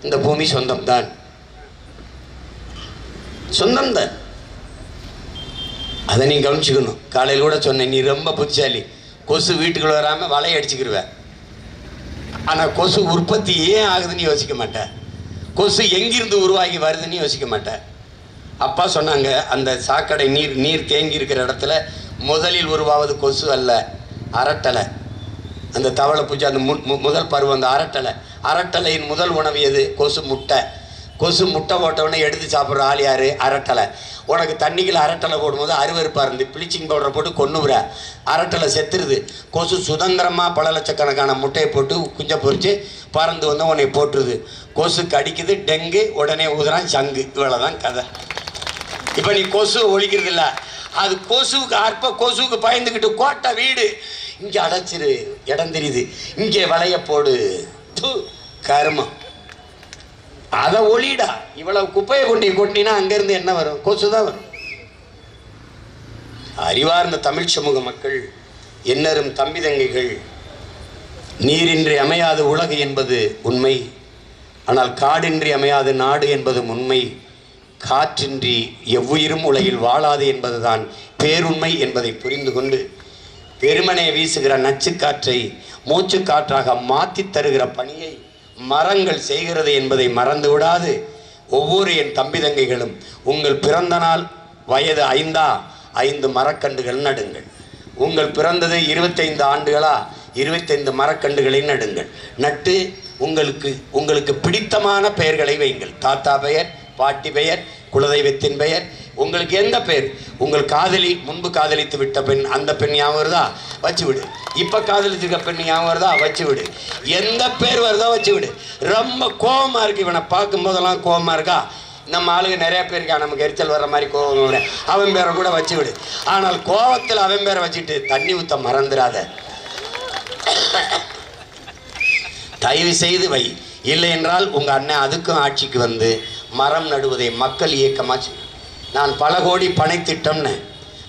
இந்த பூமி சொந்தம்தான், சொந்தம்தான். அதை நீ கவனிச்சுக்கணும். காலையில் கூட சொன்னேன், நீ ரொம்ப புத்திசாலி, கொசு வீட்டுக்குள்ள வராமல் வலையை அடிச்சுக்கிடுவ. ஆனால் கொசு உற்பத்தி ஏன் ஆகுதுன்னு யோசிக்க மாட்டேன். கொசு எங்கிருந்து உருவாகி வருதுன்னு யோசிக்க மாட்டேன். அப்பா சொன்னாங்க, அந்த சாக்கடை நீர் தேங்கி இருக்கிற இடத்துல முதலில் உருவாவது கொசு அல்ல, அரட்டலை. அந்த தவளை பூச்சி, அந்த முதல் பருவம், அந்த அரட்டலை. அரட்டலையின் முதல் உணவு எது? கொசு முட்டை. கொசு முட்டை போட்டவொடனே எடுத்து சாப்பிட்ற ஆள் யார்? அரட்டலை. உனக்கு தண்ணிக்குள்ள அரட்டலை போடும்போது அருவருப்பாக இருந்து ப்ளீச்சிங் பவுடரை போட்டு கொன்னுவிட, அரட்டலை செத்துருது. கொசு சுதந்திரமாக பல லட்சக்கணக்கான முட்டையை போட்டு குஞ்சை பொறிச்சு பறந்து வந்து உன்னை போட்டுருது. கொசு கடிக்குது, டெங்கு, உடனே ஊதுறான் சங்கு. இவ்வளோதான் கதை. இப்போ நீ கொசு ஒழிக்கிறது இல்லை, அது கொசுவுக்கு அற்ப கொசுவுக்கு பயந்துக்கிட்டு கோட்டை வீடு இங்கே அடைச்சிரு, இடம் தெரியுது, இங்கே வளைய போடு, கருமம், அதை ஒளிடா. இவ்வளவு குப்பையை கொண்டு கொட்டினா அங்கேருந்து என்ன வரும்? கொசு தான் வரும். அறிவார்ந்த தமிழ் சமூக மக்கள், என்னரும் தம்பி தங்கைகள், நீரின்றி அமையாது உலகு என்பது உண்மை. ஆனால் காடின்றி அமையாது நாடு என்பதும் உண்மை. காற்றின்றி எவ்வுயிரும் உலகில் வாழாது என்பதுதான் பேருண்மை என்பதை புரிந்து கொண்டு, பெருமனே வீசுகிற நச்சுக்காற்றை மூச்சுக்காற்றாக மாற்றி தருகிற பணியை மரங்கள் செய்கிறது என்பதை மறந்து விடாது, ஒவ்வொரு என் தம்பி தங்கைகளும் உங்கள் பிறந்த நாள் வயது 5 மரக்கன்றுகள் நடுங்கள். உங்கள் பிறந்தது 25 ஆண்டுகளா, 25 மரக்கன்றுகளை நடுங்கள். நட்டு உங்களுக்கு பிடித்தமான பெயர்களை வைங்கள். தாத்தா பெயர், பாட்டி பெயர், குலதெய்வத்தின் பெயர், உங்களுக்கு எந்த பெயர், உங்கள் காதலி, முன்பு காதலித்து விட்ட பெண், அந்த பெண் ஞாபகம் வருதா? வச்சு விடு. இப்போ காதலிச்சிருக்க பெண் ஞாபகம் வருதா? வச்சு விடு. எந்த பேர் வருதோ வச்சு விடு. ரொம்ப கோபமாக இருக்கு, இவனை பார்க்கும்போதெல்லாம் கோபமாக இருக்கா? நம்ம ஆளுங்க நிறைய பேர் இருக்கா, நமக்கு எரிச்சல் வர்ற மாதிரி கோபம், அவன் பேரை கூட வச்சு விடு. ஆனால் கோபத்தில் அவன் பேரை வச்சுட்டு தண்ணி ஊற்ற மறந்துடாத. தயவு செய்து வை. இல்லை என்றால் உங்கள் அண்ணன் அதுக்கும் ஆட்சிக்கு வந்து மரம் நடுவதை மக்கள் இயக்கமாச்சு. நான் பல கோடி பனை திட்டம்னு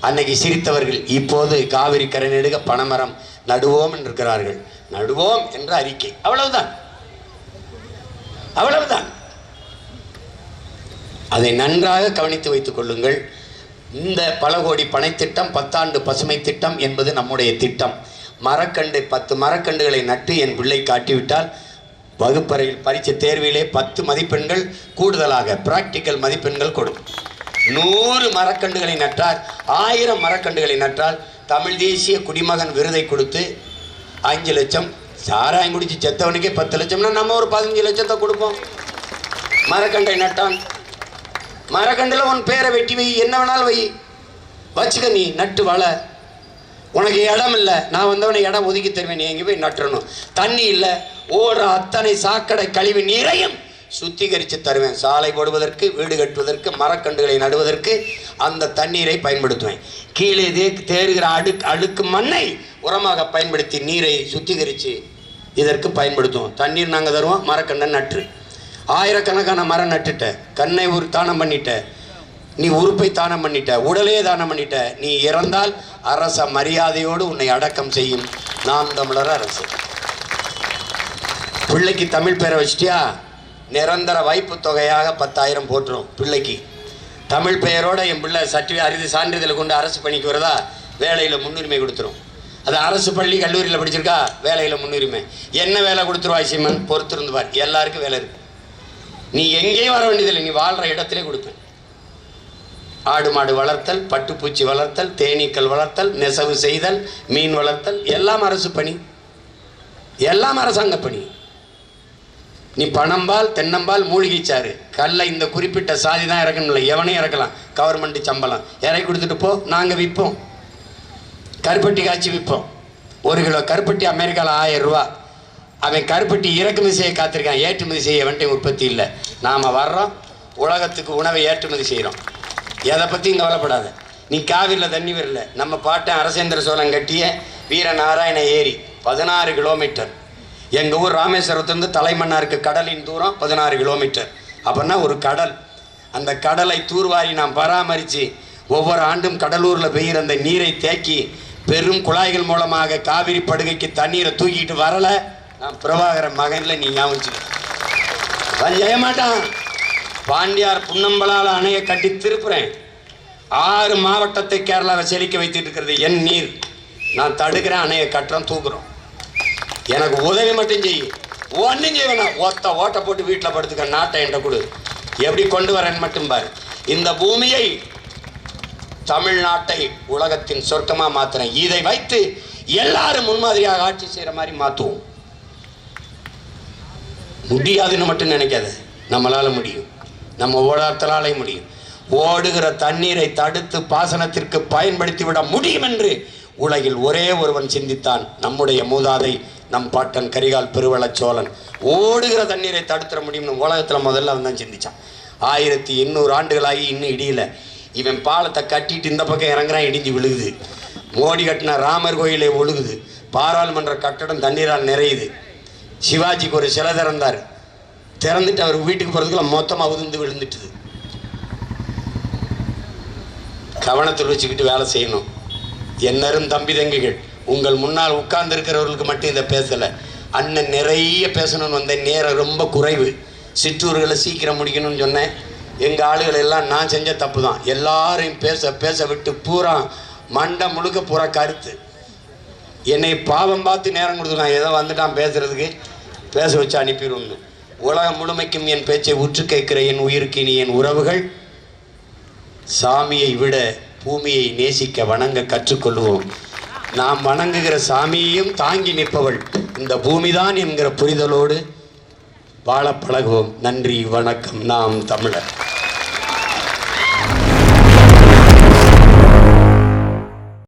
அன்னைக்கு சிரித்தவர்கள் இப்போது காவிரி கரை நெடுக பனைமரம் நடுவோம் என்று இருக்கிறார்கள். நடுவோம் என்ற அறிக்கை, அவ்வளவுதான், அவ்வளவுதான். அதை நன்றாக கவனித்து வைத்துக் கொள்ளுங்கள். இந்த பல கோடி பனை திட்டம், 10 ஆண்டு பசுமை திட்டம் என்பது நம்முடைய திட்டம். மரக்கண்டு 10 மரக்கண்டுகளை நட்டு என் பிள்ளை காட்டிவிட்டால் வகுப்பறையில் பரீட்சை தேர்விலே 10 மதிப்பெண்கள் கூடுதலாக பிராக்டிக்கல் மதிப்பெண்கள் கொடுக்கும். 100 மரக்கண்டுகளை நட்டால், 1000 மரக்கண்டுகளை நட்டால் தமிழ் தேசிய குடிமகன் விருதை கொடுத்து 5 லட்சம். சாராயம் குடிச்சு செத்தவனுக்கே 10 லட்சம்னா நம்ம ஒரு 15 லட்சத்தை கொடுப்போம். மரக்கண்டை நட்டான், மரக்கண்டில் உன் பேரை வெட்டி வை, என்ன வேணாலும் வை, வச்சுக்க, நீ நட்டு வாழ. உனக்கு இடம் இல்லை, நான் வந்தவனை இடம் ஒதுக்கி தருவேன், நீ எங்கே போய் நட்டுறணும். தண்ணி இல்லை, ஓடுற அத்தனை சாக்கடை கழிவு நீரையும் சுத்திகரித்து தருவேன். சாலை போடுவதற்கு, வீடு கட்டுவதற்கு, மரக்கண்டுகளை நடுவதற்கு அந்த தண்ணீரை பயன்படுத்துவேன். கீழே தேறுகிற அழுக்கு மண்ணை உரமாக பயன்படுத்தி நீரை சுத்திகரித்து இதற்கு பயன்படுத்துவோம். தண்ணீர் நாங்கள் தருவோம், மரக்கண்டை நட்டு. 1000கணக்கான மரம் நட்டுட்ட, கண்ணை தானம் பண்ணிட்ட, நீ உறுப்பை தானம் பண்ணிட்ட, உடலே தானம் பண்ணிட்ட. நீ இறந்தால் அரச மரியாதையோடு உன்னை அடக்கம் செய்யும் நாம் தமிழர் அரசு. பிள்ளைக்கு தமிழ் பேரை வச்சிட்டியா, நிரந்தர வைப்பு தொகையாக 10,000 போட்டுரும் பிள்ளைக்கு. தமிழ் பெயரோட என் பிள்ளை சான்றிதழ் கொண்டு அரசு பணிக்கு வருதா, வேலையில் முன்னுரிமை கொடுத்துரும். அது அரசு பள்ளி கல்லூரியில் படிச்சிருக்கா, வேலையில் முன்னுரிமை. என்ன வேலை கொடுத்துருவாய் சீமன், பொறுத்திருந்து பார், எல்லாருக்கும் வேலை இருக்கு. நீ எங்கேயும் வர வேண்டியதில்லை, நீ வாழ்கிற இடத்திலே கொடுப்பேன். ஆடு மாடு வளர்த்தல், பட்டுப்பூச்சி வளர்த்தல், தேனீக்கள் வளர்த்தல், நெசவு செய்தல், மீன் வளர்த்தல், எல்லாம் அரசு பணி, எல்லாம் அரசாங்க பணி. நீ பணம்பால், தென்னம்பால், மூலிகைச்சாறு, கல்லை இந்த குறிப்பிட்ட சாதி தான் இறக்கணும்ல, எவனையும் இறக்கலாம். கவர்மெண்ட் சம்பளம் இறக்கி கொடுத்துட்டு போ, நாங்கள் விற்போம். கருப்பட்டி காய்ச்சி விற்போம். 1 கிலோ கருப்பட்டி அமெரிக்காவில் 1000 ரூபா. அவன் கருப்பட்டி இறக்குமதி செய்ய காத்திருக்கான், ஏற்றுமதி செய்ய வேண்டிய உற்பத்தி இல்லை. நாம் வர்றோம், உலகத்துக்கு உணவை ஏற்றுமதி செய்கிறோம். எதை பற்றியும் கவலைப்படாத. நீ காவிரியில் தண்ணி வரல, நம்ம பாட்டன் அரசேந்திர சோழன் கட்டிய வீரநாராயண ஏரி 16 கிலோமீட்டர். எங்கள் ஊர் ராமேஸ்வரத்துலேருந்து தலைமன்னாருக்கு கடலின் தூரம் 16 கிலோமீட்டர். அப்படின்னா ஒரு கடல். அந்த கடலை தூர்வாரி நாம் பராமரித்து ஒவ்வொரு ஆண்டும் கடலூரில் பெய்கிற அந்த நீரை தேக்கி பெரும் குழாய்கள் மூலமாக காவிரி படுகைக்கு தண்ணீரை தூக்கிட்டு வரலை. நான் பிரபாகரன் மகனில் நீ ஞாபகம் செய்ய மாட்டான். பாண்டியார் புன்னம்பலால் அணையை கட்டி திருப்புறேன். 6 மாவட்டத்தை கேரளாவை செழிக்க வைத்துட்டு இருக்கிறது என் நீர். நான் தடுக்கிறேன், அணையை கட்டுறோம், தூக்குறோம். எனக்கு உதவி மட்டும் செய்யும், ஒன்றும் செய்வேன். ஓட்ட போட்டு வீட்டில் படுத்துக்க, நாட்டை என்ற கொடு, எப்படி கொண்டு வரேன்னு மட்டும் பாரு. இந்த பூமியை, தமிழ்நாட்டை உலகத்தின் சொர்க்கமாக மாற்றுறேன். இதை வைத்து எல்லாரும் முன்மாதிரியாக ஆட்சி செய்கிற மாதிரி மாற்றுவோம். முடியாதுன்னு மட்டும் நினைக்காத, நம்மளால முடியும், நம்ம ஓடாத்தலாலே முடியும். ஓடுகிற தண்ணீரை தடுத்து பாசனத்திற்கு பயன்படுத்தி விட முடியும் என்று உலகில் ஒரே ஒருவன் சிந்தித்தான், நம்முடைய மூதாதை, நம் பாட்டன் கரிகால் பெருவளச்சோழன். ஓடுகிற தண்ணீரை தடுத்துட முடியும்னு உலகத்தில் முதல்ல அவன் தான் சிந்திச்சான். 1800 ஆண்டுகளாகி இன்னும் இடியல. இவன் பாலத்தை கட்டிட்டு இந்த பக்கம் இறங்குறான், இடிஞ்சு விழுகுது. மோடி கட்டின ராமர் கோயிலே ஒழுகுது. பாராளுமன்ற கட்டடம் தண்ணீரால் நிறையுது. சிவாஜிக்கு ஒரு சிலை திறந்தார், திறந்துட்டு அவர் வீட்டுக்கு போகிறதுக்குள்ள மொத்தமாக உதிர்ந்து விழுந்துட்டுது. கவனத்தில் வச்சுக்கிட்டு வேலை செய்யணும். என்னரும் தம்பி தங்கிகள், உங்கள் முன்னால் உட்கார்ந்து இருக்கிறவர்களுக்கு மட்டும் இதை பேசலை, அண்ணன் நிறைய பேசணும்னு வந்த நேரம் ரொம்ப குறைவு. சிற்றூர்களை சீக்கிரம் முடிக்கணும்னு சொன்னேன். எங்கள் ஆளுகள் எல்லாம் நான் செஞ்ச தப்பு தான், எல்லாரையும் பேச விட்டு பூரா மண்டை முழுக்க பூரா கருத்து. என்னை பாவம் பார்த்து நேரம் கொடுத்துருக்கான், ஏதோ வந்துட்டான் பேசுறதுக்கு, பேச வச்சு அனுப்பிடுவோம்னு. உலகம் முழுமைக்கும் என் பேச்சை உற்று கேட்கிற என் உயிருக்கு இனி என் உறவுகள், சாமியை விட பூமியை நேசிக்க வணங்க கற்றுக்கொள்வோம். நாம் வணங்குகிற சாமியையும் தாங்கி நிற்பவள் இந்த பூமிதான் என்கிற புரிதலோடு வாழ பழகுவோம். நன்றி, வணக்கம். நாம் தமிழர்.